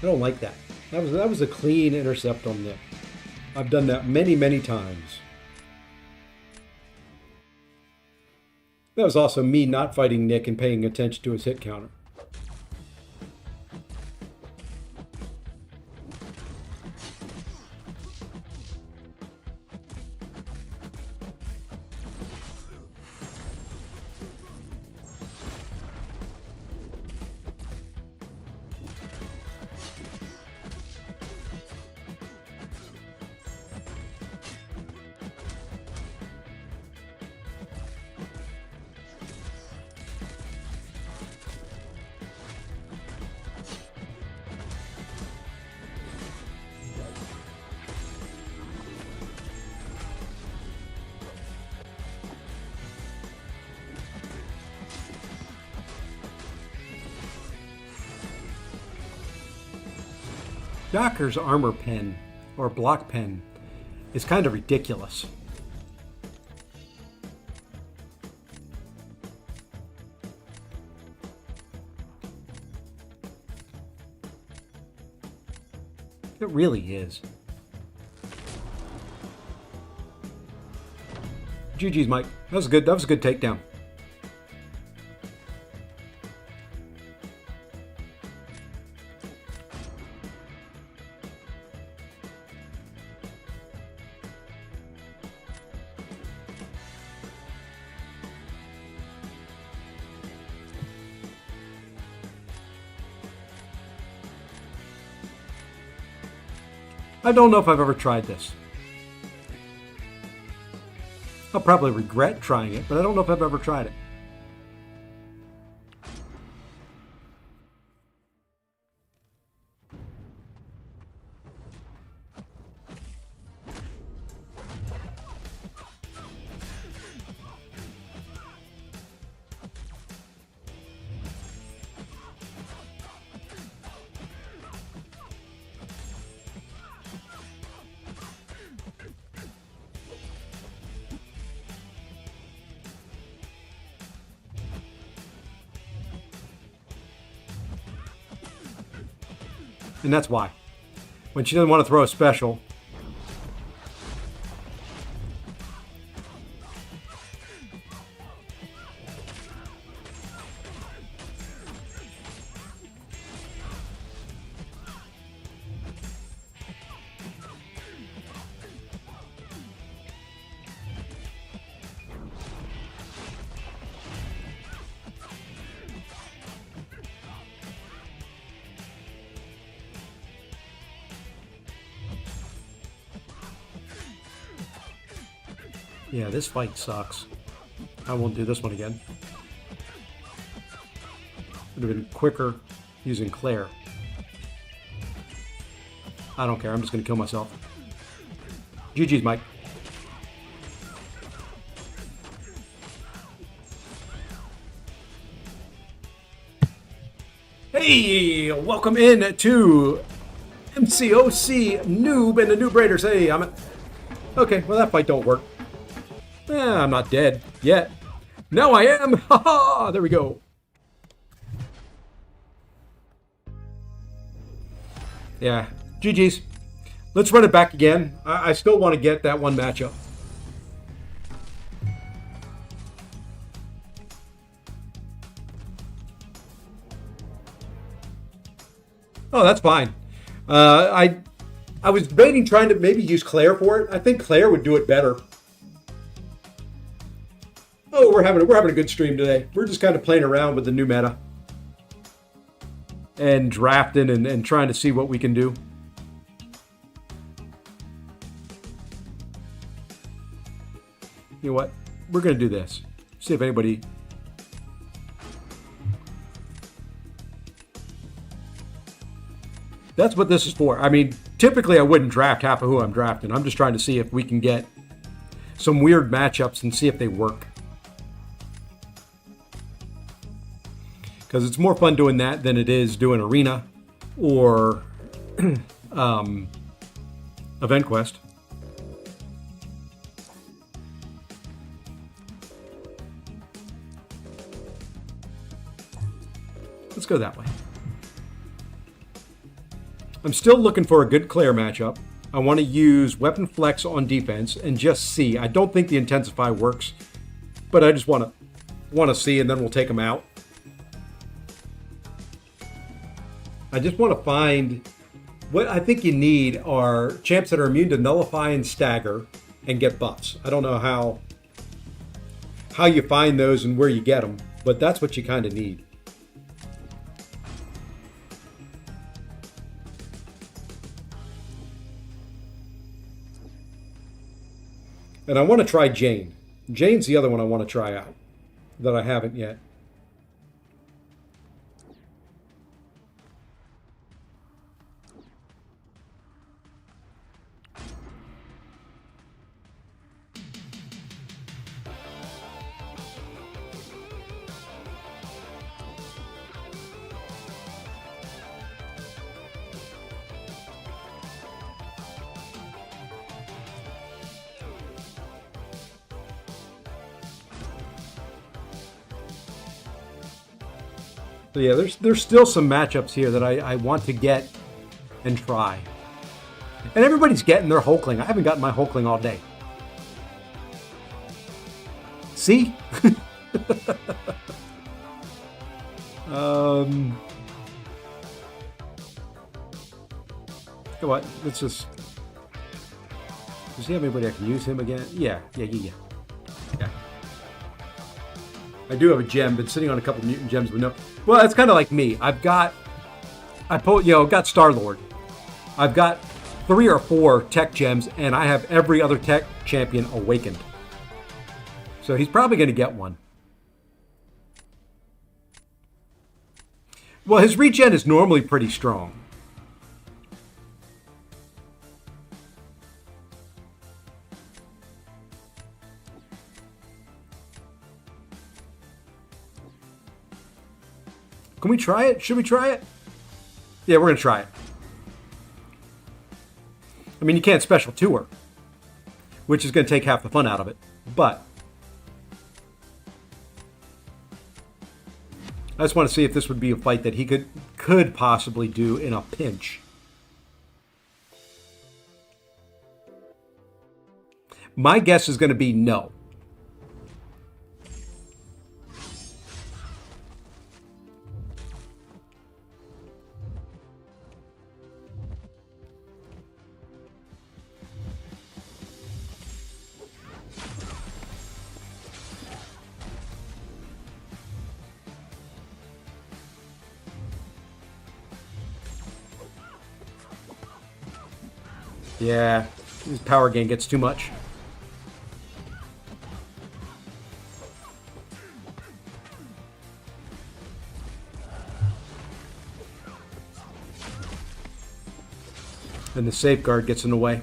I don't like that. That was a clean intercept on Nick. I've done that many, many times. That was also me not fighting Nick and paying attention to his hit counter. Docker's armor pen, or block pen, is kind of ridiculous. It really is. GG's, Mike. That was good. That was a good takedown. I don't know if I've ever tried this. I'll probably regret trying it, but I don't know if I've ever tried it. And that's why. When she doesn't want to throw a special. Yeah, this fight sucks. I won't do this one again. Would have been quicker using Claire. I don't care. I'm just going to kill myself. GG's, Mike. Hey, welcome in to MCOC Noob and the Noob Raiders. Hey, okay, well, that fight don't work. I'm not dead yet. Now I am. Haha, there we go. Yeah, GG's. Let's run it back again. I still want to get that one matchup. Oh, that's fine. I was debating trying to maybe use Claire for it. I think Claire would do it better. Oh, we're having a good stream today. We're just kind of playing around with the new meta and drafting and trying to see what we can do. You know what? We're going to do this. See if anybody... That's what this is for. I mean, typically I wouldn't draft half of who I'm drafting. I'm just trying to see if we can get some weird matchups and see if they work. Because it's more fun doing that than it is doing Arena or Event Quest. Let's go that way. I'm still looking for a good Claire matchup. I want to use Weapon Flex on defense and just see. I don't think the Intensify works, but I just want to see, and then we'll take them out. I just want to find what I think you need are champs that are immune to Nullify and Stagger and get buffs. I don't know how you find those and where you get them, but that's what you kind of need. And I want to try Jane. Jane's the other one I want to try out that I haven't yet. So yeah, there's still some matchups here that I want to get and try. And everybody's getting their Hulkling. I haven't gotten my Hulkling all day. See? You know what? Let's just... Does he have anybody I can use him again? Yeah. I do have a gem, been sitting on a couple mutant gems with no... Well, it's kind of like me. got Star-Lord. I've got 3 or 4 tech gems, and I have every other tech champion awakened. So he's probably going to get one. Well, his regen is normally pretty strong. Can we try it? Should we try it? Yeah, we're going to try it. I mean, you can't special to her, which is going to take half the fun out of it. But I just want to see if this would be a fight that he could possibly do in a pinch. My guess is going to be no. Yeah, his power gain gets too much. And the safeguard gets in the way.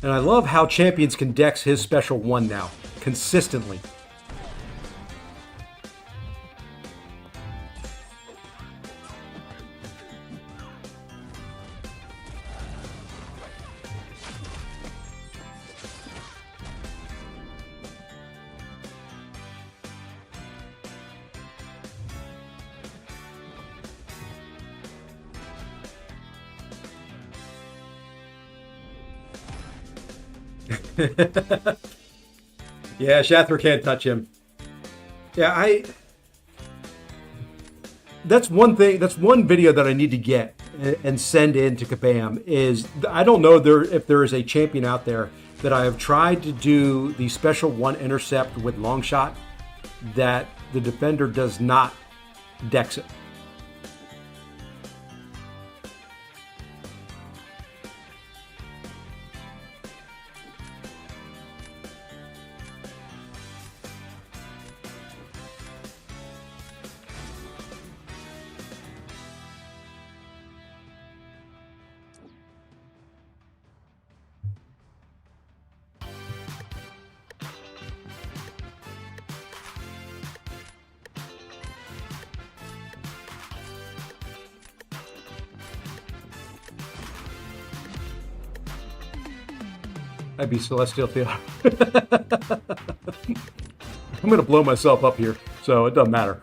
And I love how Champions can dex his special 1 now, consistently. Yeah, Shathra can't touch him. Yeah, that's one thing. That's one video that I need to get and send in to Kabam. Is I don't know if there is a champion out there that I have tried to do the special 1 intercept with long shot that the defender does not dex it. That'd be Celestial Field. I'm gonna blow myself up here, so it doesn't matter.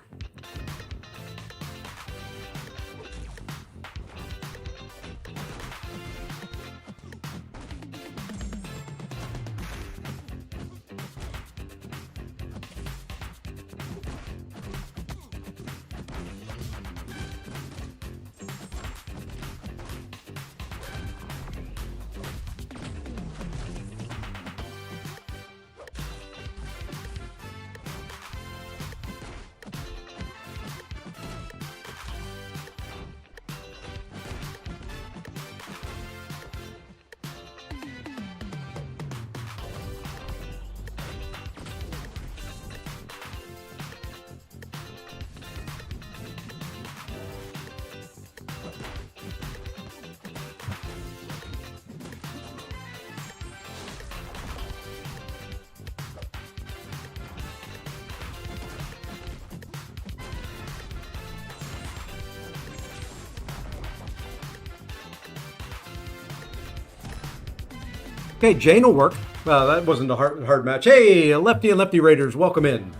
Okay, Jane will work. Well, that wasn't a hard match. Hey, Lefty and Lefty Raiders, welcome in.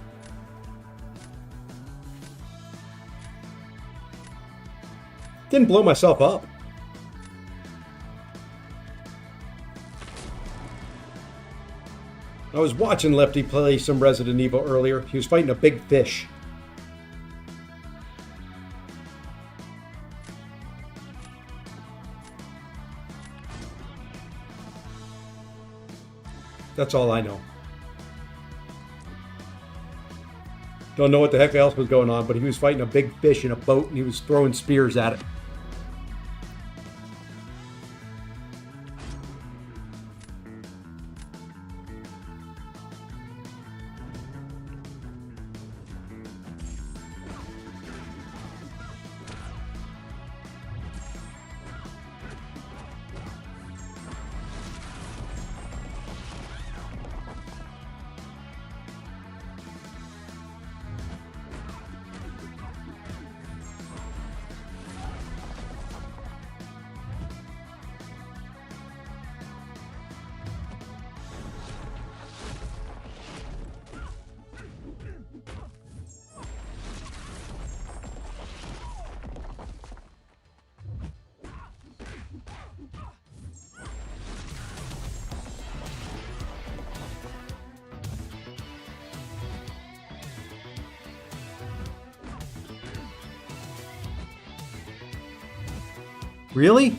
Didn't blow myself up. I was watching Lefty play some Resident Evil earlier. He was fighting a big fish. That's all I know. Don't know what the heck else was going on, but he was fighting a big fish in a boat and he was throwing spears at it. Really?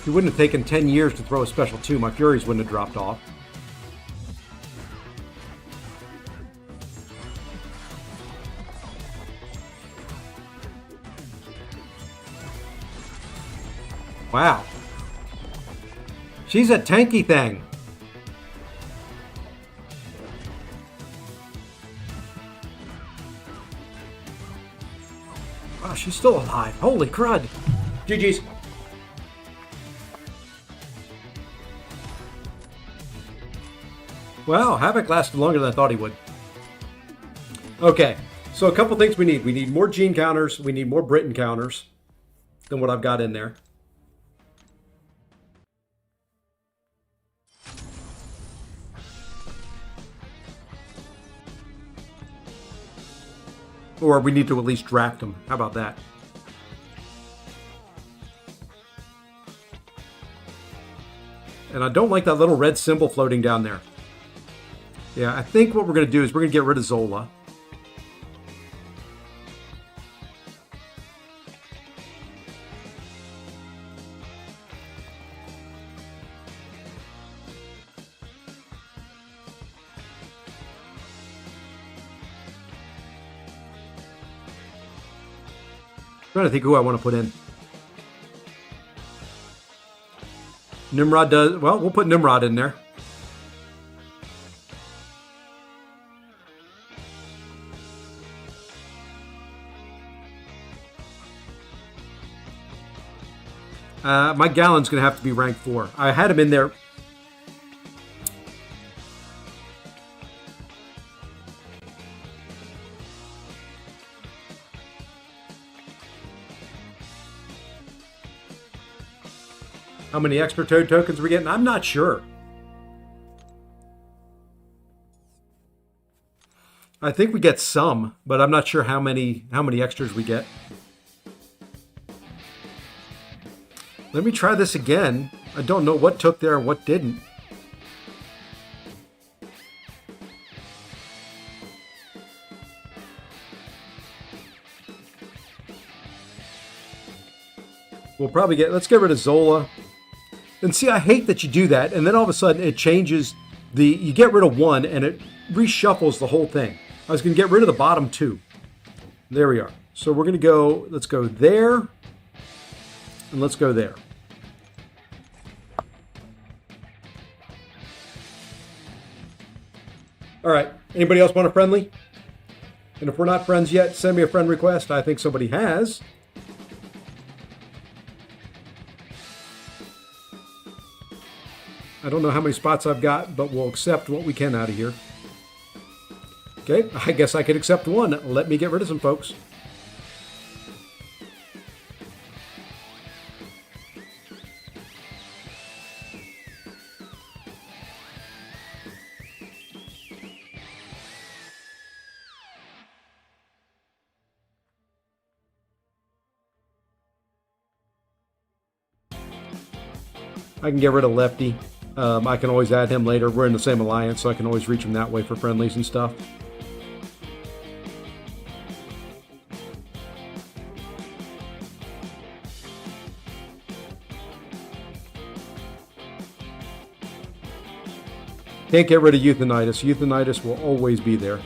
He wouldn't have taken 10 years to throw a special 2. My Furies wouldn't have dropped off. Wow. She's a tanky thing. Wow, she's still alive. Holy crud. GG's. Well, Havoc lasted longer than I thought he would. Okay, so a couple things we need. We need more Gene counters. We need more Britain counters than what I've got in there. Or we need to at least draft them. How about that? And I don't like that little red symbol floating down there. Yeah, I think what we're going to do is we're going to get rid of Zola. I'm trying to think who I want to put in. Nimrod does... Well, we'll put Nimrod in there. My Gallon's going to have to be rank 4. I had him in there. How many extra Toad tokens we're getting? I'm not sure. I think we get some, but I'm not sure how many extras we get. Let me try this again. I don't know what took there and what didn't. We'll probably get... Let's get rid of Zola. And see, I hate that you do that, and then all of a sudden it changes the... You get rid of 1, and it reshuffles the whole thing. I was going to get rid of the bottom 2. There we are. So we're going to go... Let's go there. And let's go there. All right. Anybody else want a friendly? And if we're not friends yet, send me a friend request. I think somebody has. I don't know how many spots I've got, but we'll accept what we can out of here. Okay, I guess I could accept 1. Let me get rid of some folks. I can get rid of Lefty. I can always add him later. We're in the same alliance, so I can always reach him that way for friendlies and stuff. Can't get rid of Euthanitis. Euthanitis will always be there.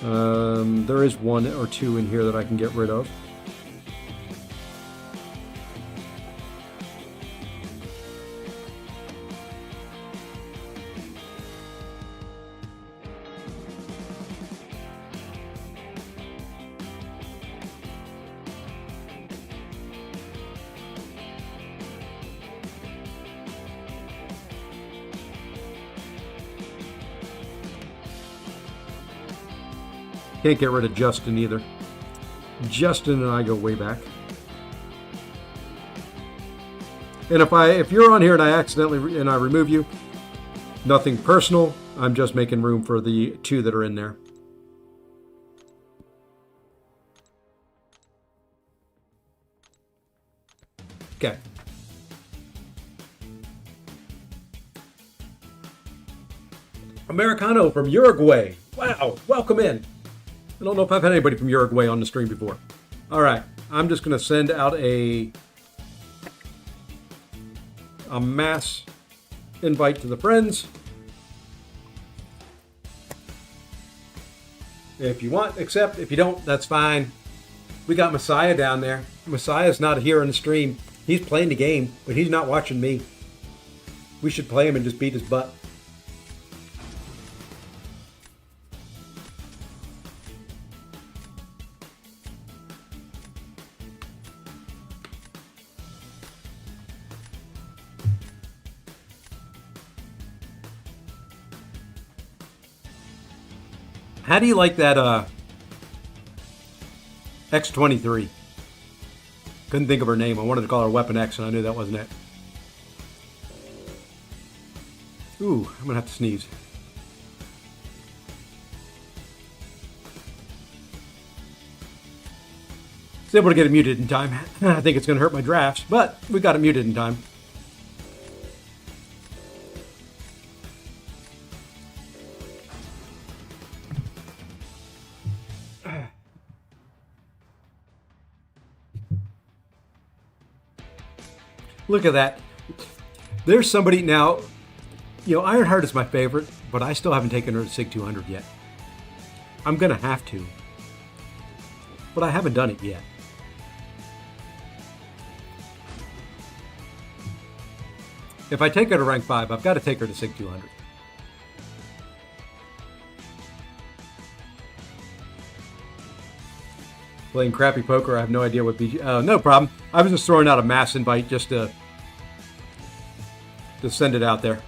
There is 1 or 2 in here that I can get rid of. Can't get rid of Justin either. Justin and I go way back. And if you're on here and I accidentally I remove you, nothing personal. I'm just making room for the 2 that are in there. Okay. Americano from Uruguay. Wow, welcome in. I don't know if I've had anybody from Uruguay on the stream before. All right, I'm just going to send out a a mass invite to the friends. If you want, accept. If you don't, that's fine. We got Messiah down there. Messiah's not here on the stream. He's playing the game, but he's not watching me. We should play him and just beat his butt. How do you like that X-23? Couldn't think of her name. I wanted to call her Weapon X, and I knew that wasn't it. Ooh, I'm going to have to sneeze. Was able to get it muted in time. I think it's going to hurt my drafts, but we got it muted in time. Look at that. There's somebody now, you know, Ironheart is my favorite, but I still haven't taken her to SIG 200 yet. I'm going to have to, but I haven't done it yet. If I take her to rank 5, I've got to take her to SIG 200. Playing crappy poker, I have no idea what BG... no problem. I was just throwing out a mass invite just to send it out there.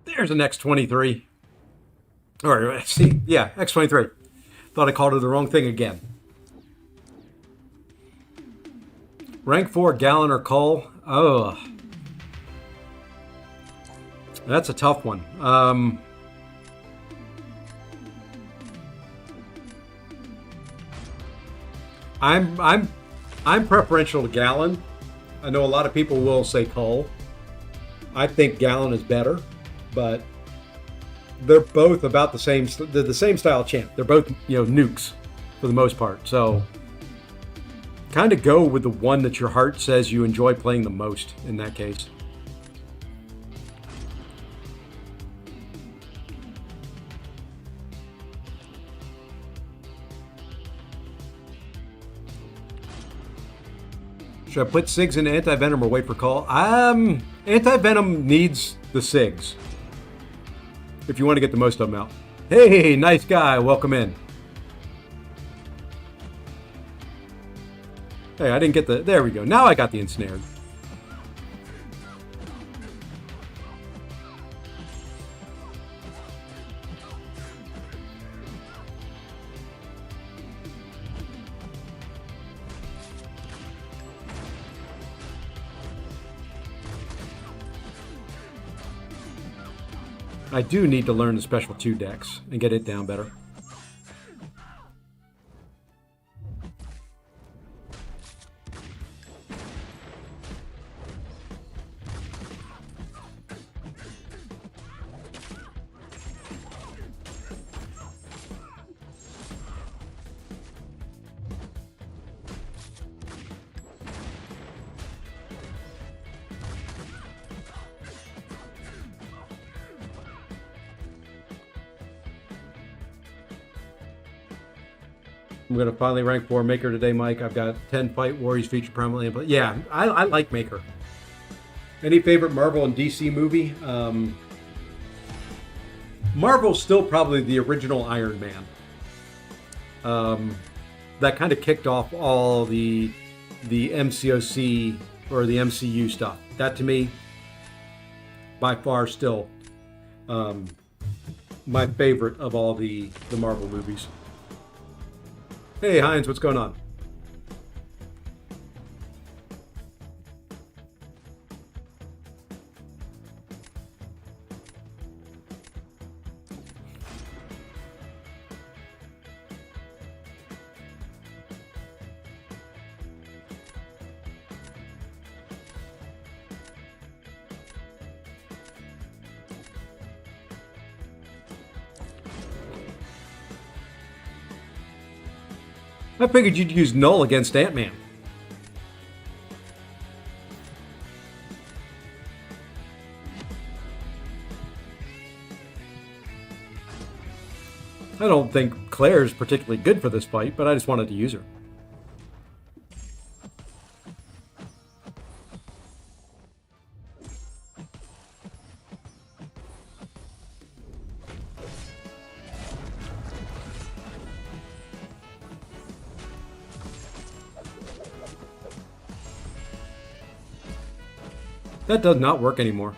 There's an X-23. Or, see, yeah, X-23. Thought I called it the wrong thing again. Rank 4, Gallon or Cole? Oh. That's a tough one. I'm preferential to Gallon. I know a lot of people will say Cole. I think Gallon is better. But they're both about the same. They're the same style champ. They're both, you know, nukes for the most part. So kind of go with the one that your heart says you enjoy playing the most in that case. Should I put SIGs into Anti-Venom or wait for call? Anti-Venom needs the SIGs if you want to get the most of them out. Hey, nice guy. Welcome in. Hey, I didn't get the... There we go. Now I got the ensnared. I do need to learn the special 2 decks and get it down better. I'm going to finally rank 4 Maker today, Mike. I've got 10 Fight Warriors featured prominently. But yeah, I like Maker. Any favorite Marvel and DC movie? Marvel's still probably the original Iron Man. That kind of kicked off all the MCOC or the MCU stuff. That to me, by far still my favorite of all the Marvel movies. Hey, Heinz, what's going on? I figured you'd use Null against Ant-Man. I don't think Claire's particularly good for this fight, but I just wanted to use her. That does not work anymore.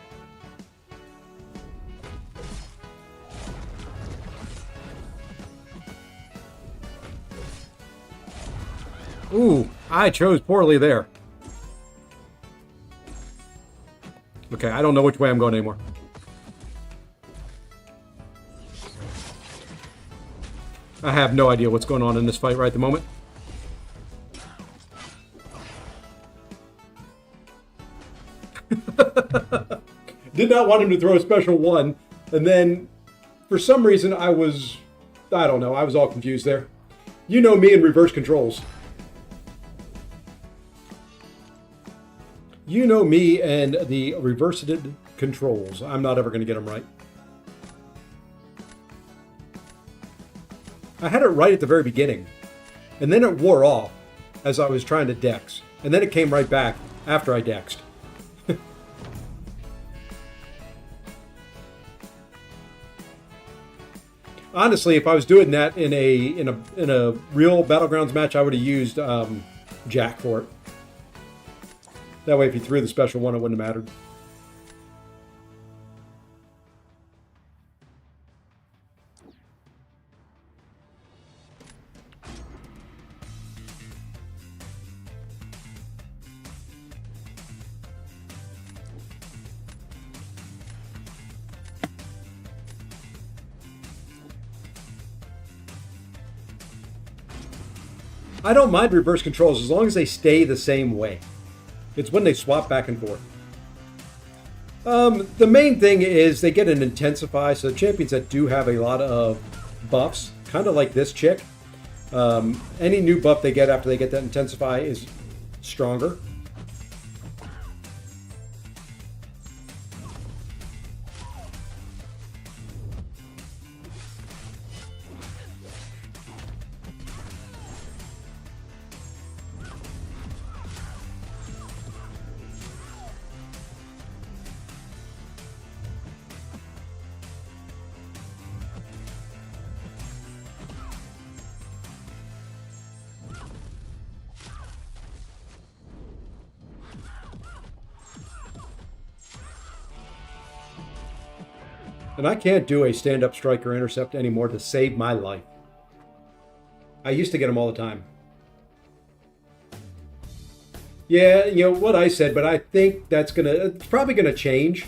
Ooh, I chose poorly there. Okay, I don't know which way I'm going anymore. I have no idea what's going on in this fight right at the moment. Did not want him to throw a special one, and then for some reason I don't know, I was all confused there. You know me and reverse controls. You know me and the reversed controls. I'm not ever going to get them right. I had it right at the very beginning, and then it wore off as I was trying to dex, and then it came right back after I dexed. Honestly, if I was doing that in a real Battlegrounds match, I would have used Jack for it. That way, if he threw the special one, it wouldn't have mattered. I don't mind reverse controls as long as they stay the same way. It's when they swap back and forth. The main thing is they get an intensify, so champions that do have a lot of buffs, kind of like this chick, any new buff they get after they get that intensify is stronger. And I can't do a stand-up strike or intercept anymore to save my life. I used to get them all the time. Yeah, you know what I said, but I think it's probably gonna change.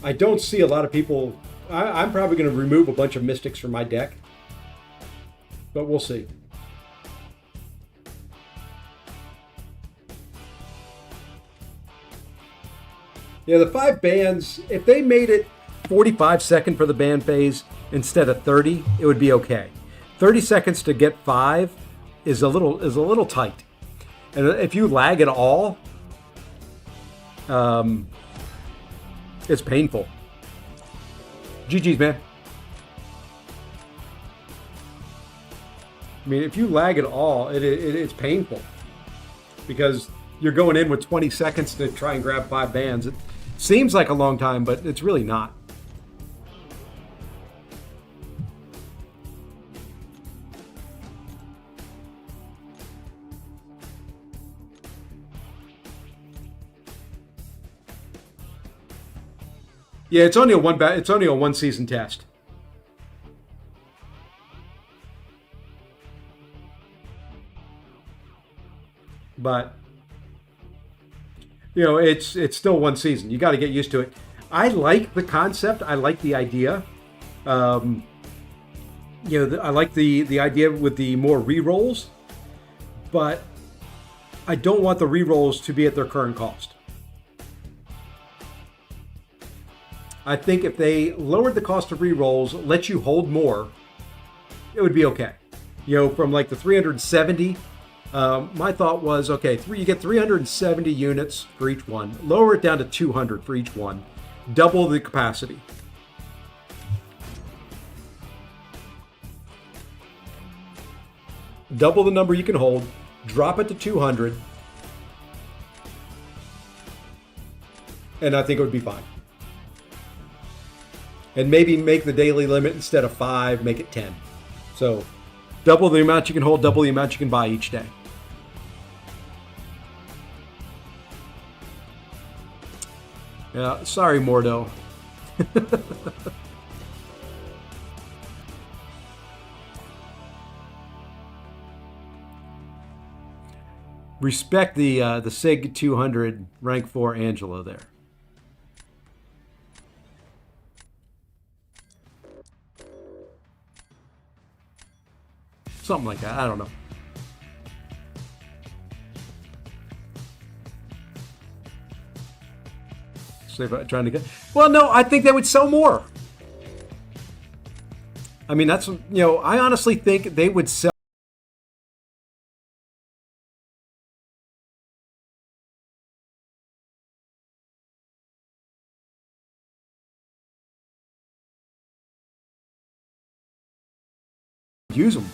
I don't see a lot of people. I'm probably gonna remove a bunch of mystics from my deck, but we'll see. Yeah, the 5 bans, if they made it 45 seconds for the ban phase instead of 30, it would be okay. 30 seconds to get 5 is a little tight. And if you lag at all, it's painful. GG's, man. I mean, if you lag at all, it's painful. Because you're going in with 20 seconds to try and grab 5 bans. It seems like a long time, but it's really not. Yeah, it's only a one season test. But you know, it's still one season. You got to get used to it. I like the concept. I like the idea. You know, I like the idea with the more re-rolls, but I don't want the re-rolls to be at their current cost. I think if they lowered the cost of re-rolls, let you hold more, it would be okay. from like the 370. My thought was, okay, you get 370 units for each one. Lower it down to 200 for each one. Double the capacity. Double the number you can hold. Drop it to 200. And I think it would be fine. And maybe make the daily limit instead of 5, make it 10. So double the amount you can hold, double the amount you can buy each day. Yeah, sorry, Mordo. Respect the SIG 200 rank 4 Angelo there. Something like that. I don't know. So trying to get. Well, no, I think they would sell more. I mean, that's, I honestly think they would sell. Use them.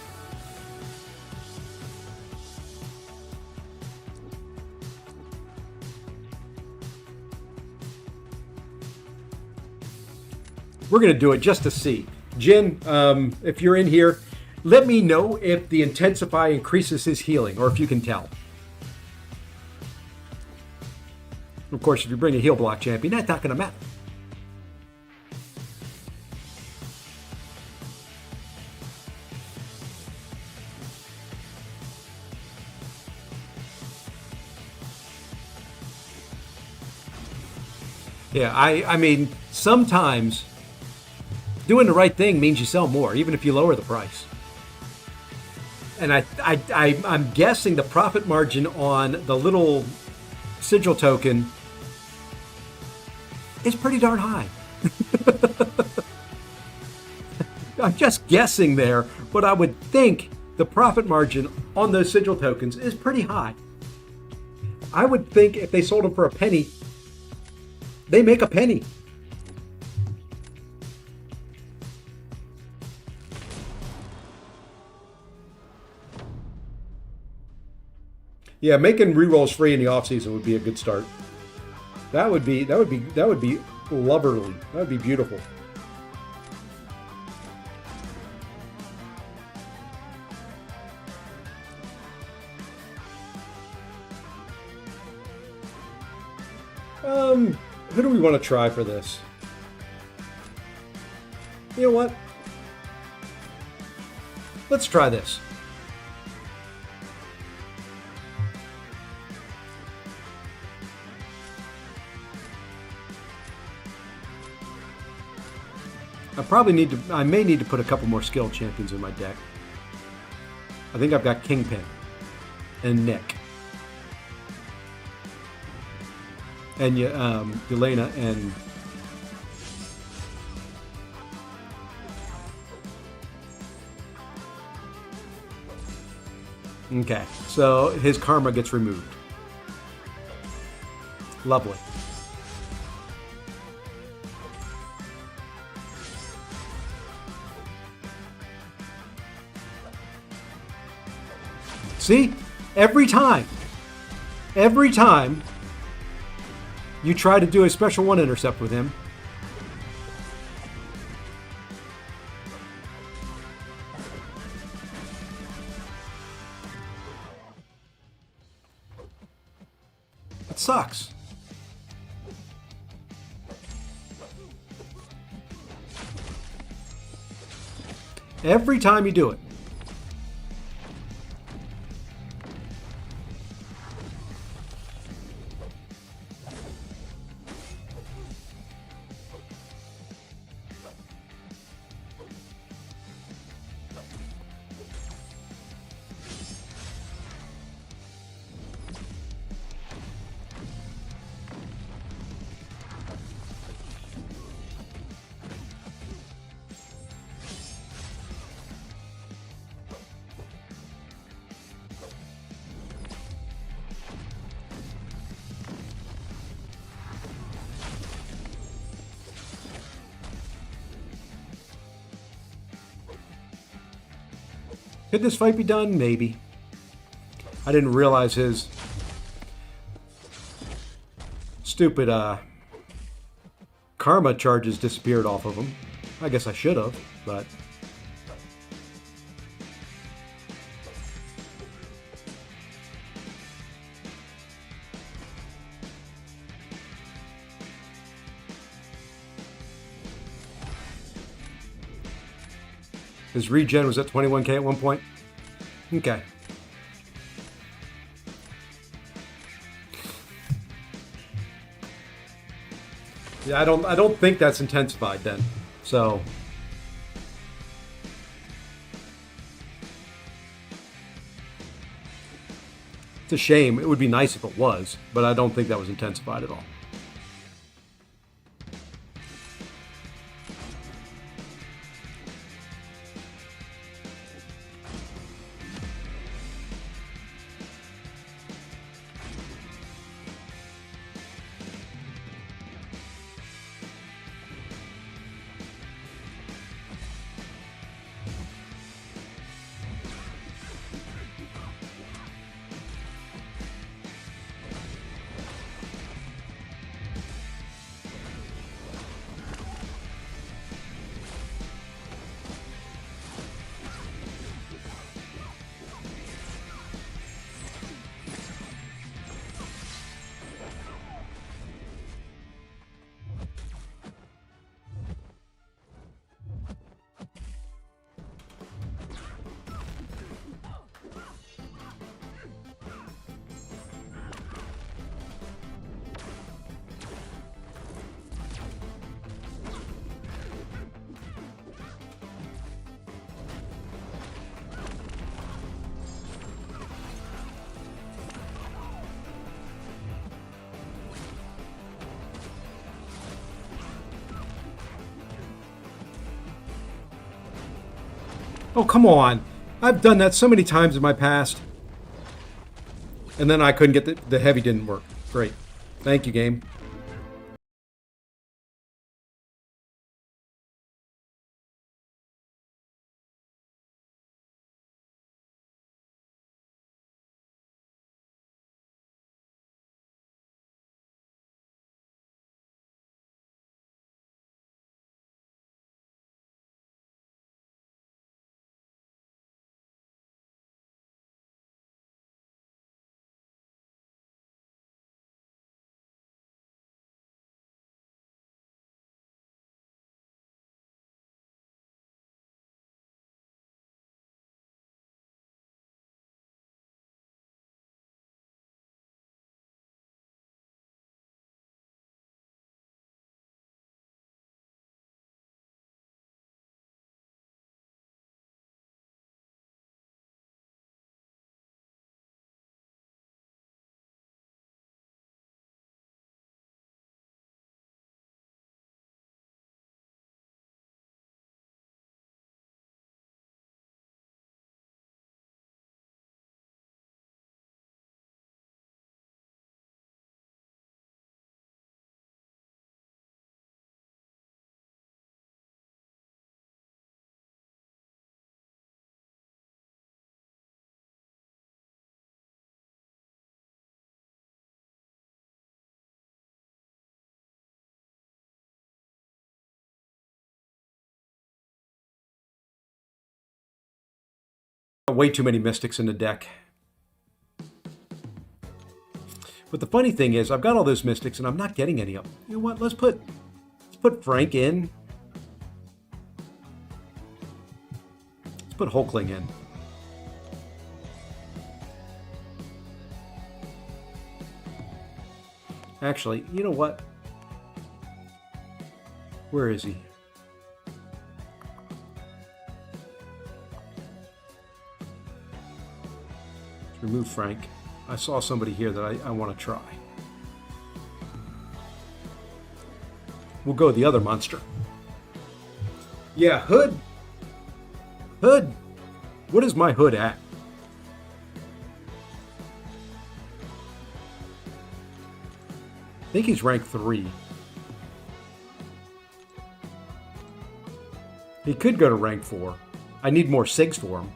We're going to do it just to see. Jin, if you're in here, let me know if the Intensify increases his healing, or if you can tell. Of course, if you bring a heal block champion, that's not going to matter. Yeah, I mean, sometimes doing the right thing means you sell more, even if you lower the price. And I'm guessing the profit margin on the little sigil token is pretty darn high. I'm just guessing there, but I would think the profit margin on those sigil tokens is pretty high. I would think if they sold them for a penny, they make a penny. Yeah, making rerolls free in the off season would be a good start. That would be loverly. That would be beautiful. Who do we want to try for this? You know what? Let's try this. I may need to put a couple more skilled champions in my deck. I think I've got Kingpin and Nick. And Yelena and okay, so his karma gets removed. Lovely. See, every time you try to do a special one intercept with him, it sucks. Every time you do it. Could this fight be done? Maybe. I didn't realize his stupid karma charges disappeared off of him. I guess I should have, but... His regen was at 21k at one point. Okay. Yeah, I don't think that's intensified then. So it's a shame. It would be nice if it was, but I don't think that was intensified at all. Oh, come on. I've done that so many times in my past. And then I couldn't get the heavy didn't work. Great. Thank you, game. Way too many mystics in the deck. But the funny thing is, I've got all those mystics and I'm not getting any of them. You know what? Let's put Frank in. Let's put Hulkling in. Actually, you know what? Where is he? Remove Frank. I saw somebody here that I want to try. We'll go with the other monster. Yeah, Hood. Hood. What is my Hood at? I think he's rank 3. He could go to rank 4. I need more SIGs for him.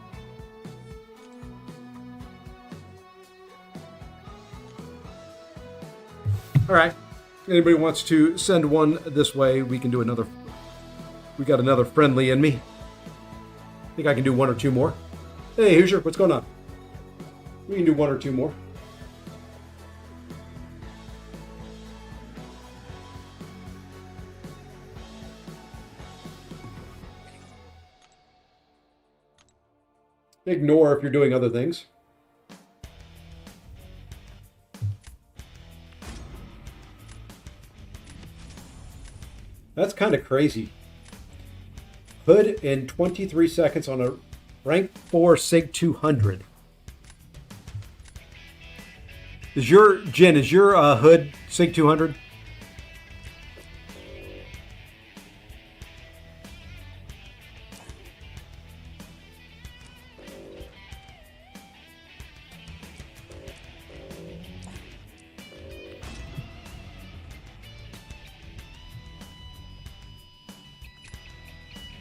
All right. Anybody wants to send one this way, we can do another. We got another friendly in me. I think I can do one or two more. Hey, Hoosier, what's going on? We can do one or two more. Ignore if you're doing other things. That's kind of crazy. Hood in 23 seconds on a rank 4 SIG 200. Is your Hood SIG 200?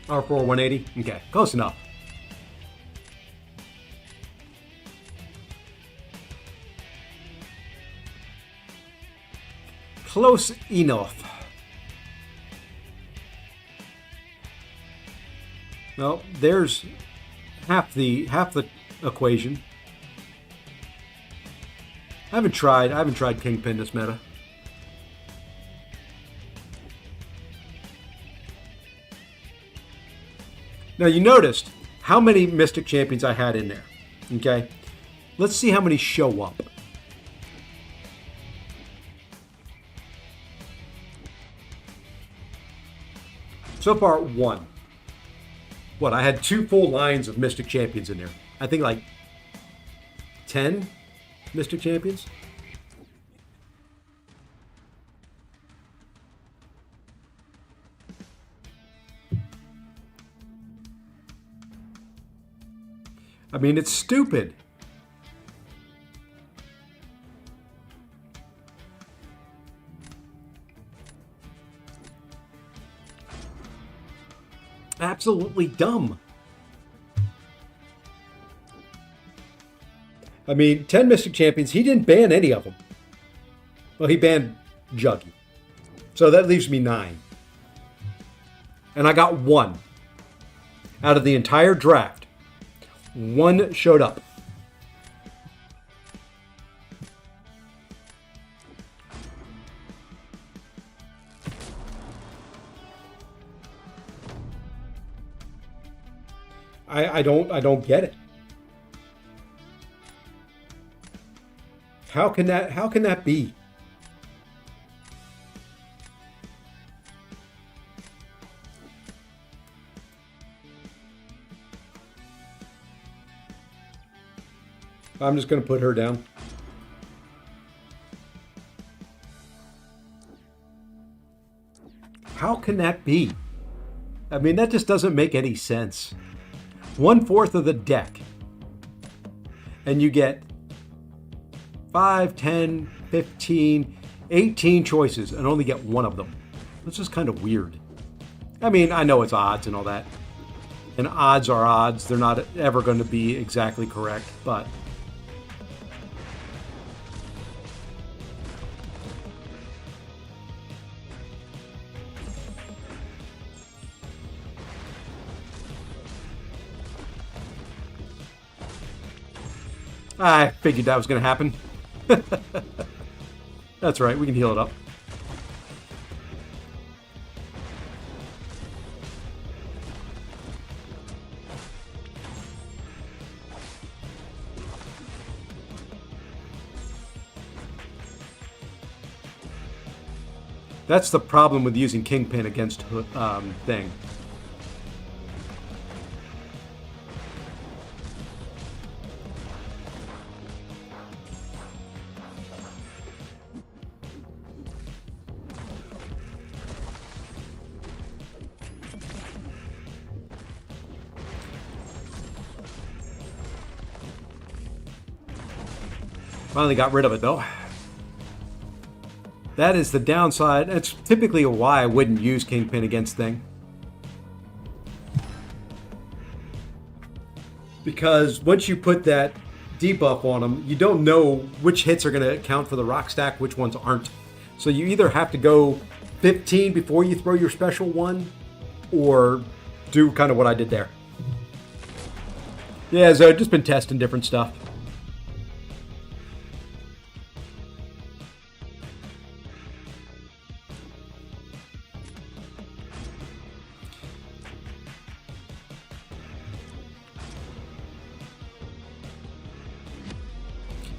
R4 180? Okay, close enough. Close enough. Well, there's half the equation. I haven't tried Kingpin this meta. Now you noticed how many Mystic Champions I had in there. Okay? Let's see how many show up. So far, one. What, I had 2 full lines of Mystic Champions in there. I think like 10 Mystic Champions. I mean, it's stupid. Absolutely dumb. I mean, 10 Mystic Champions, he didn't ban any of them. Well, he banned Juggy. So that leaves me 9. And I got 1. Out of the entire draft, 1 showed up. I don't get it. How can that be? I'm just going to put her down. How can that be? I mean, that just doesn't make any sense. 1/4 of the deck. And you get 5, 10, 15, 18 choices and only get 1 of them. That's just kind of weird. I mean, I know it's odds and all that. And odds are odds. They're not ever going to be exactly correct, but... I figured that was going to happen. That's right, we can heal it up. That's the problem with using Kingpin against thing. Finally got rid of it though. That is the downside. That's typically why I wouldn't use Kingpin against Thing. Because once you put that debuff on them, you don't know which hits are going to account for the rock stack, which ones aren't. So you either have to go 15 before you throw your special one, or do kind of what I did there. Yeah, so I've just been testing different stuff.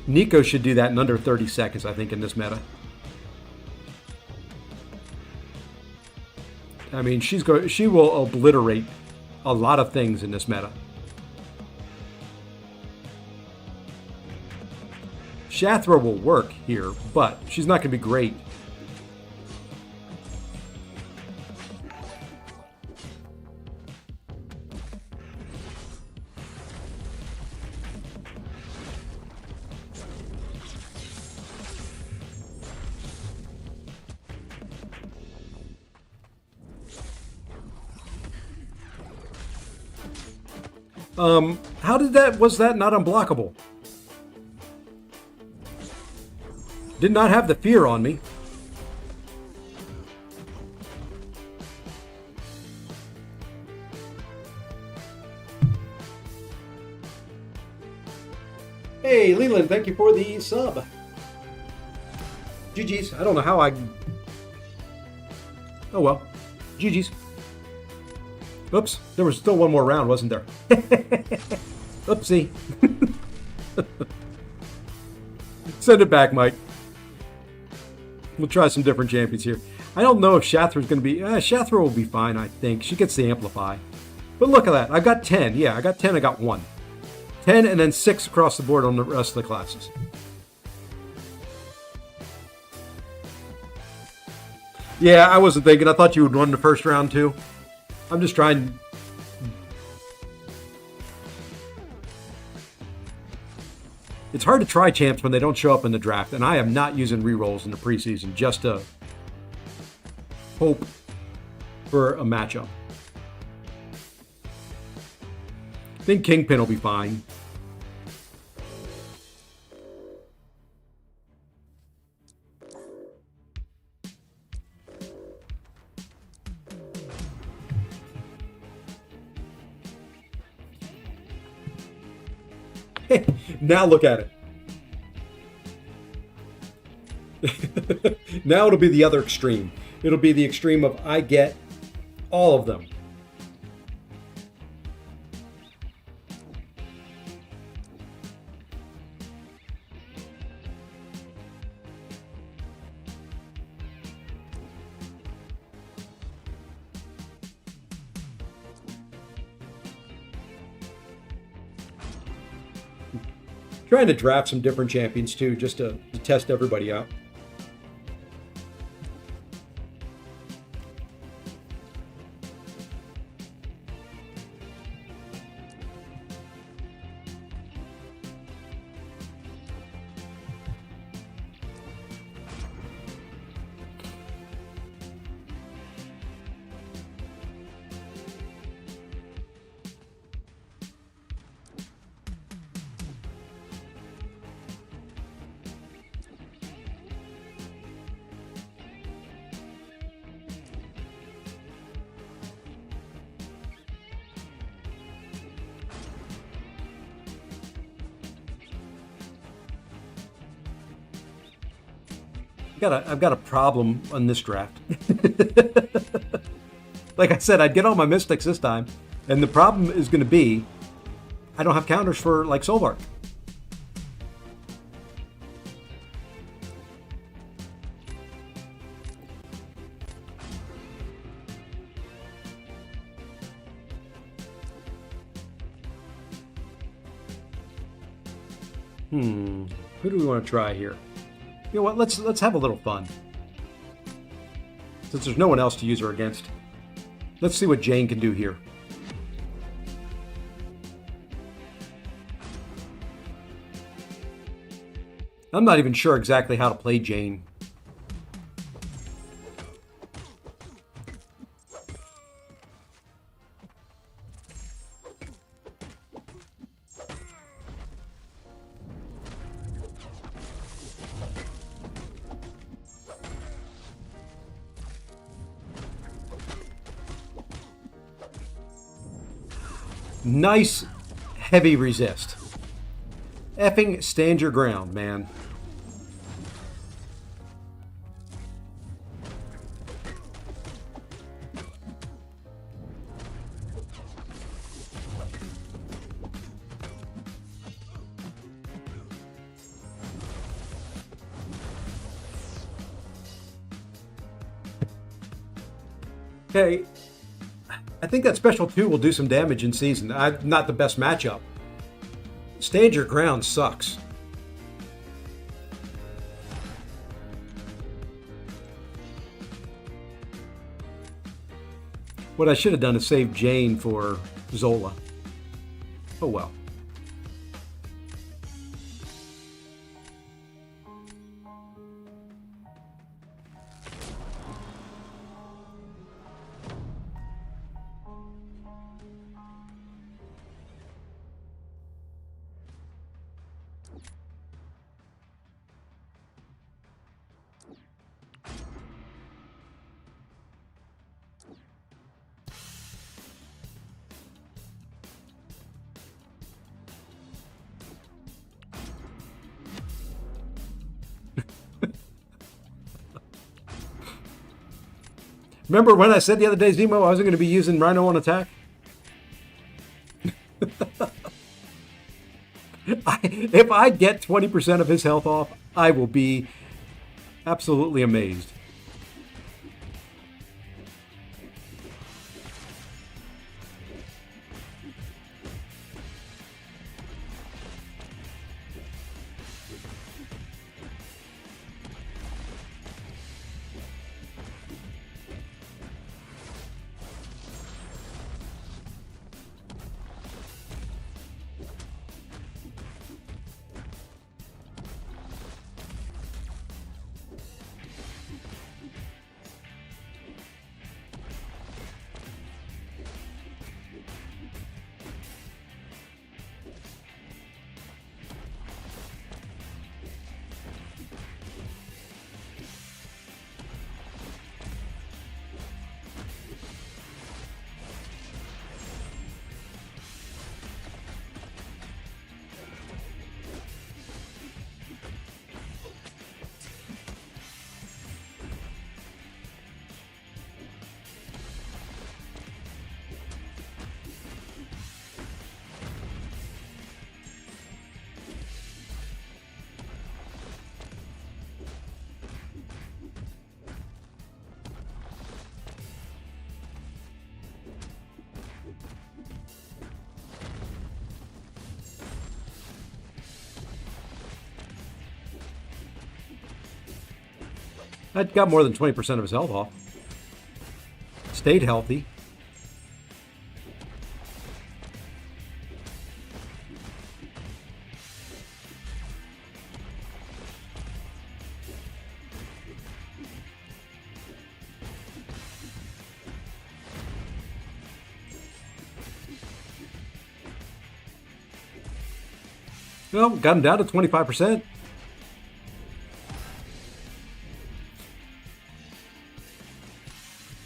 Nico should do that in under 30 seconds, I think, in this meta. I mean, she will obliterate a lot of things in this meta. Shathra will work here, but she's not going to be great. How did that, was that not unblockable? Did not have the fear on me. Hey, Leland, thank you for the sub. GG's. I don't know how I... Oh well. GG's. Oops, there was still one more round, wasn't there? Oopsie. Send it back, Mike. We'll try some different champions here. I don't know if Shathra's going to be... Shathra will be fine, I think. She gets the Amplify. But look at that. I got 10. Yeah, I got 10. I got 1. 10 and then 6 across the board on the rest of the classes. Yeah, I wasn't thinking. I thought you would run the first round too. I'm just trying. It's hard to try champs when they don't show up in the draft, and I am not using rerolls in the preseason just to hope for a matchup. I think Kingpin will be fine. Now look at it. Now it'll be the other extreme. It'll be the extreme of I get all of them. Trying to draft some different champions too, just to test everybody out. I've got a problem on this draft. Like I said, I'd get all my mystics this time, and the problem is going to be I don't have counters for like Solvark. Who do we want to try here? You know what? Let's have a little fun. Since there's no one else to use her against. Let's see what Jane can do here. I'm not even sure exactly how to play Jane. Nice heavy resist. Effing stand your ground, man. Okay, I think that special 2 will do some damage in season. Not the best matchup. Stand your ground sucks. What I should have done is save Jane for Zola. Oh well. Remember when I said the other day, Zemo, I wasn't going to be using Rhino on attack? If I get 20% of his health off, I will be absolutely amazed. I got more than 20% of his health off. Stayed healthy. Well, got him down to 25%.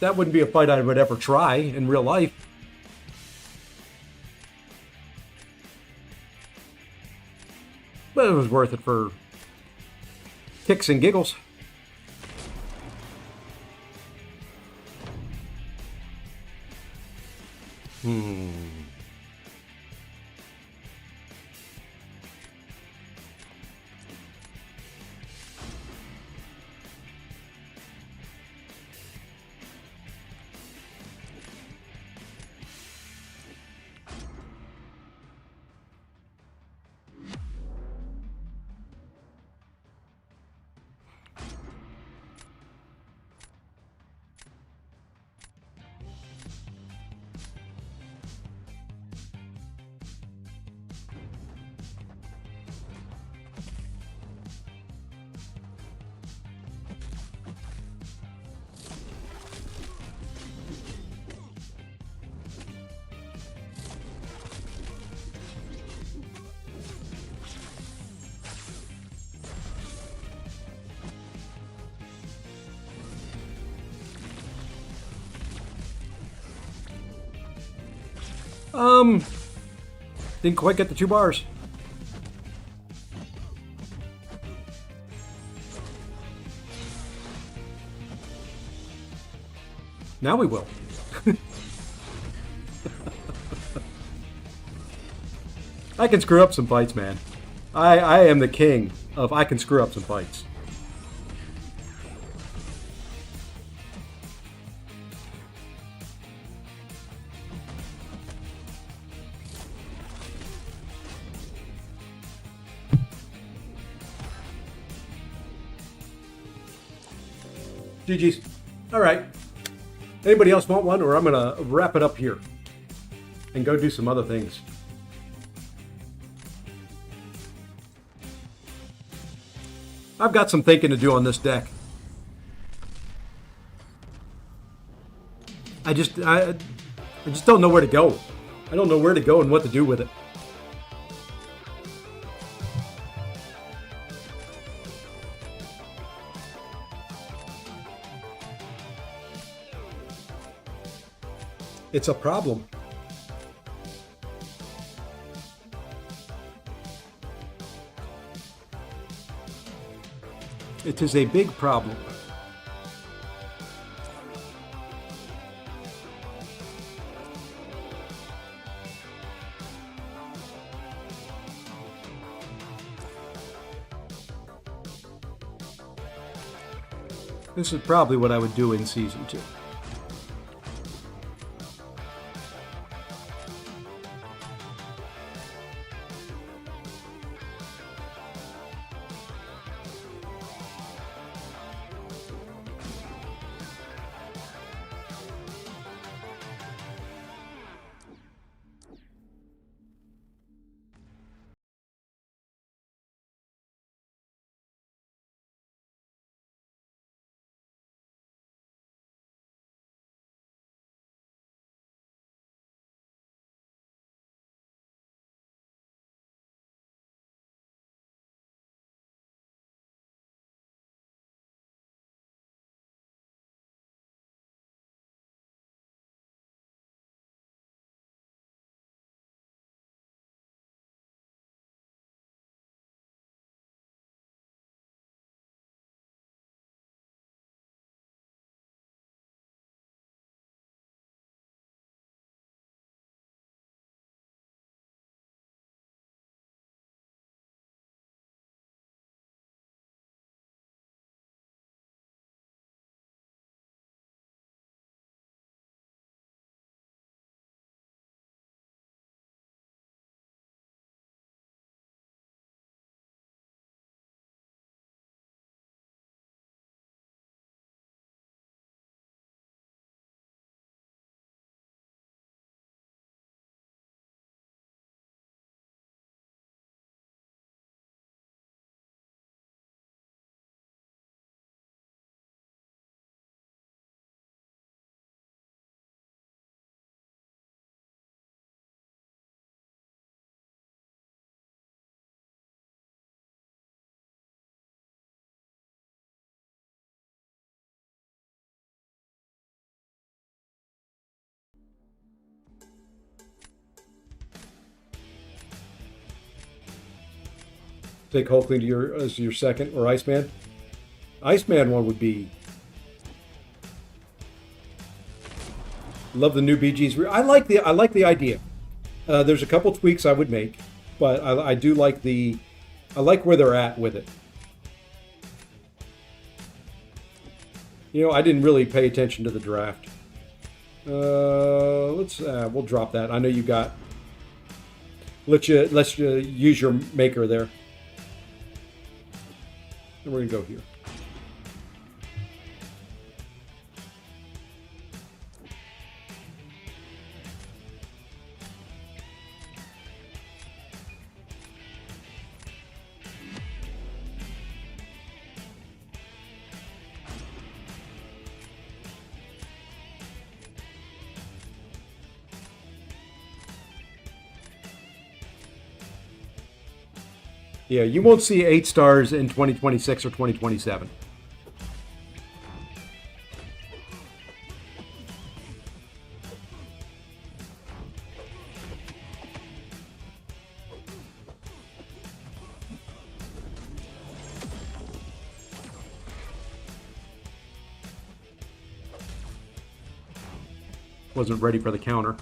That wouldn't be a fight I would ever try in real life. But it was worth it for kicks and giggles. Didn't quite get the 2 bars. Now we will. I can screw up some fights, man. I am the king of I can screw up some fights. GG's. All right. Anybody else want one, or I'm going to wrap it up here and go do some other things. I've got some thinking to do on this deck. I just don't know where to go. I don't know where to go and what to do with it. It's a problem. It is a big problem. This is probably what I would do in Season 2. Take Hulkling to as your second, or Iceman. Iceman one would be. Love the new BGs. I like the idea. There's a couple tweaks I would make, but I do like I like where they're at with it. You know, I didn't really pay attention to the draft. We'll drop that. I know you got. Let's you use your maker there. And we're gonna go here. Yeah, you won't see 8 stars in 2026 or 2027. Wasn't ready for the counter.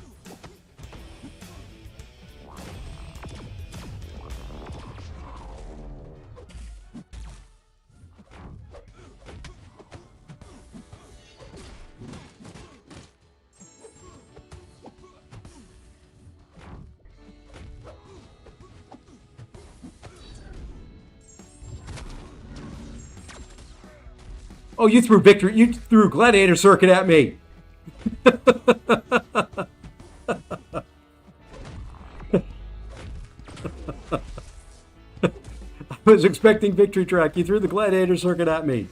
Oh, you threw Gladiator Circuit at me. I was expecting Victory Track. You threw the Gladiator Circuit at me.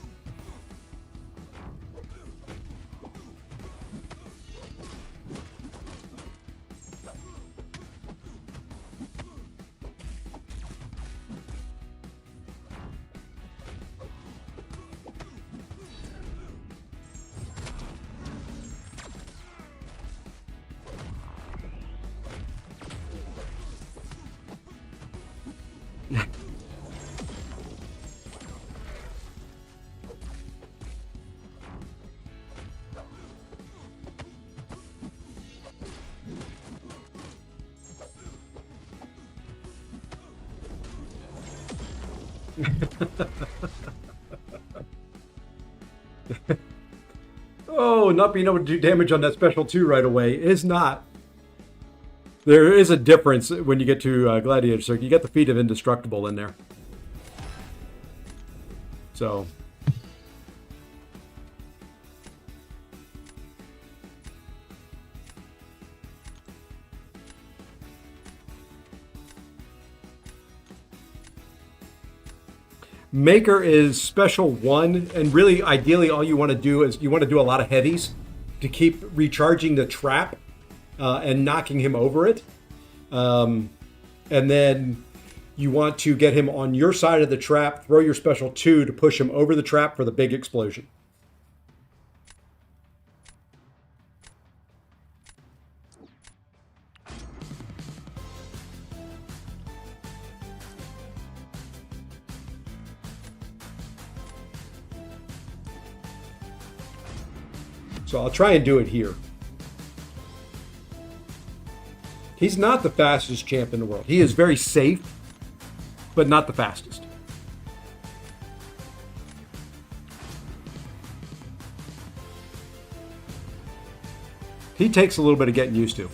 Oh, not being able to do damage on that special 2 right away is not. There is a difference when you get to Gladiator Circuit. You get the feat of Indestructible in there. So. Maker is special 1, and really, ideally, all you want to do is you want to do a lot of heavies to keep recharging the trap and knocking him over it. And then you want to get him on your side of the trap, throw your special 2 to push him over the trap for the big explosion. So I'll try and do it here. He's not the fastest champ in the world. He is very safe, but not the fastest. He takes a little bit of getting used to.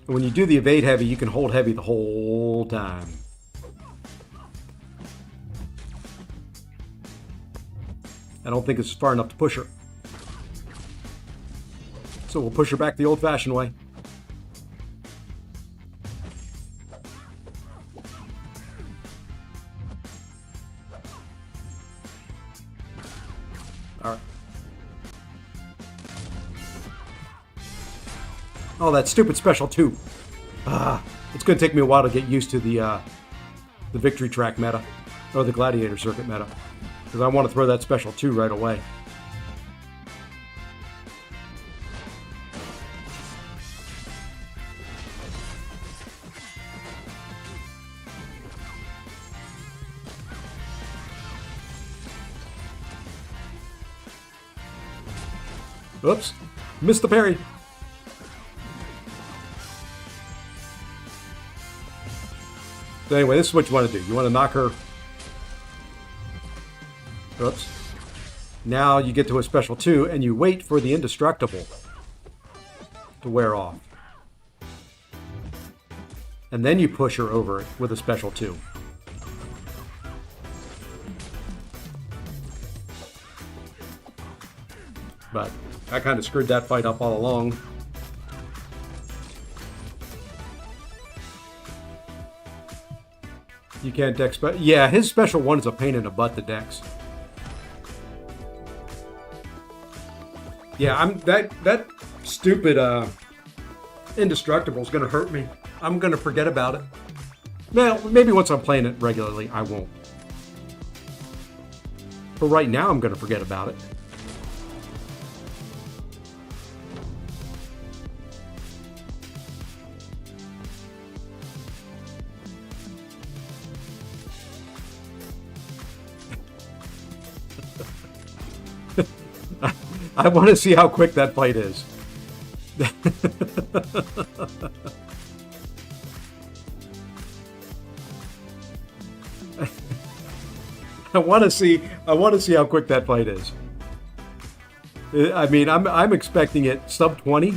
When you do the evade heavy, you can hold heavy the whole time. I don't think it's far enough to push her. So we'll push her back the old-fashioned way. All right. Oh, that stupid special 2. It's going to take me a while to get used to the Victory Track meta, or the Gladiator Circuit meta, because I want to throw that special 2 right away. Oops, missed the parry. So anyway, this is what you want to do. You want to knock her. Oops. Now you get to a special 2, and you wait for the Indestructible to wear off. And then you push her over it with a special 2. But I kind of screwed that fight up all along. You can't dex, but yeah, his special 1 is a pain in the butt to dex. Yeah, that stupid Indestructible is gonna hurt me. I'm gonna forget about it. Well, maybe once I'm playing it regularly, I won't. For right now, I'm going to forget about it. I want to see how quick that fight is. I want to see how quick that fight is. I mean, I'm expecting it sub 20.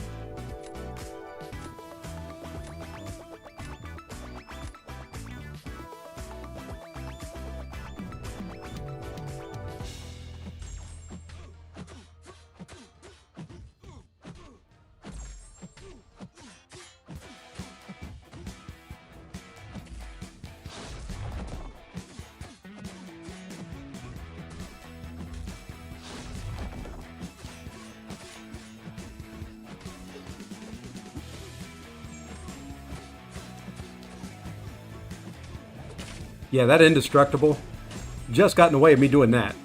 Yeah, that indestructible just got in the way of me doing that.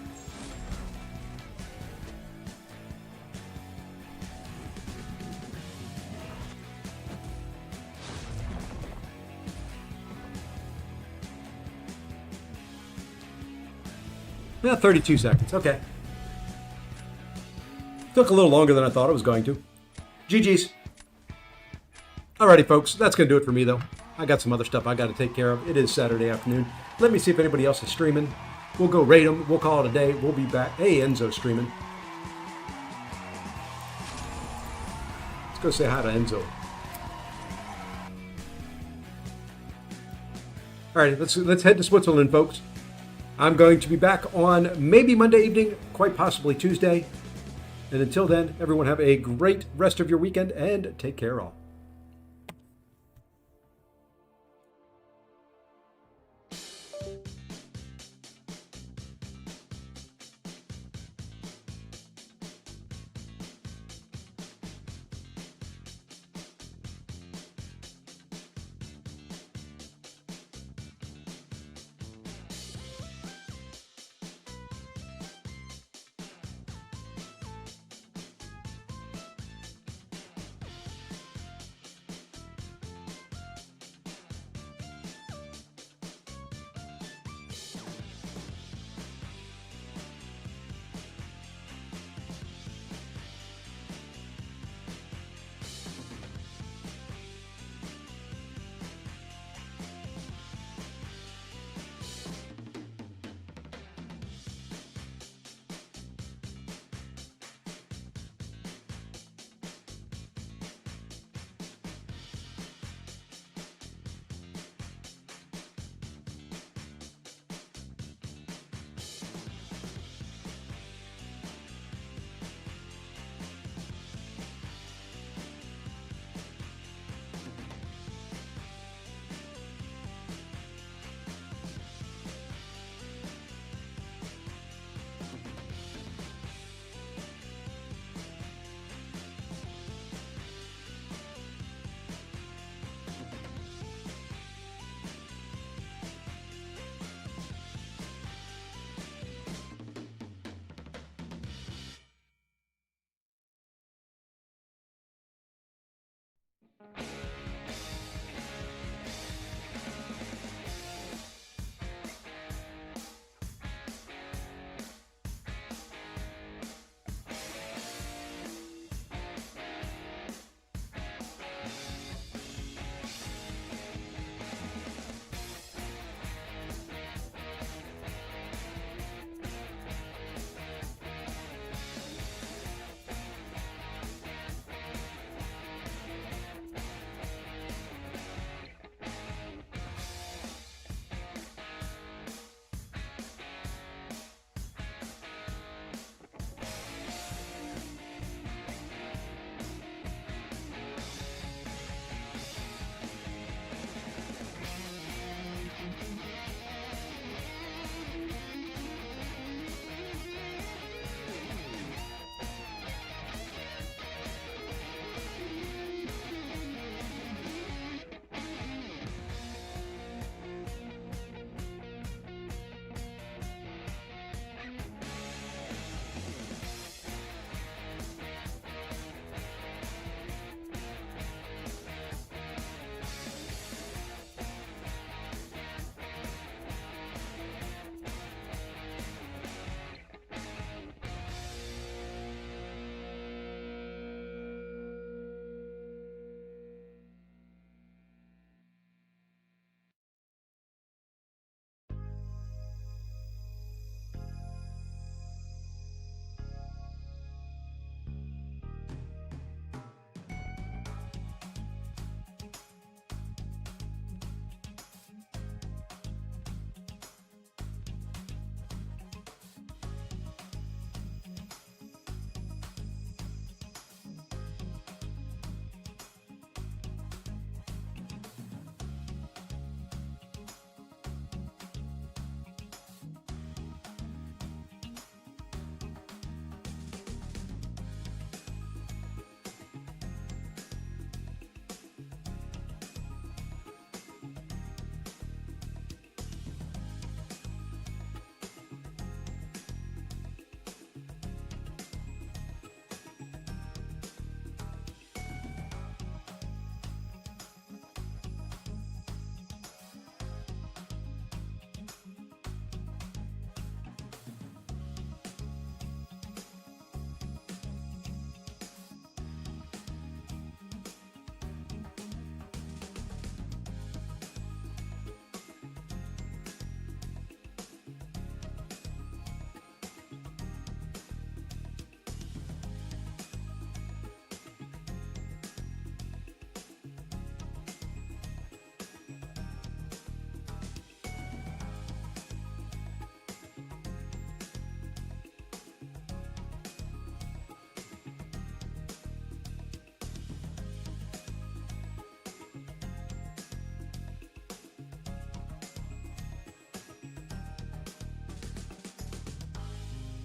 Yeah, 32 seconds. Okay. Took a little longer than I thought it was going to. GG's. Alrighty, folks. That's going to do it for me, though. I got some other stuff I got to take care of. It is Saturday afternoon. Let me see if anybody else is streaming. We'll go raid them. We'll call it a day. We'll be back. Hey, Enzo's streaming. Let's go say hi to Enzo. All right, let's head to Switzerland, folks. I'm going to be back on maybe Monday evening, quite possibly Tuesday. And until then, everyone have a great rest of your weekend and take care all.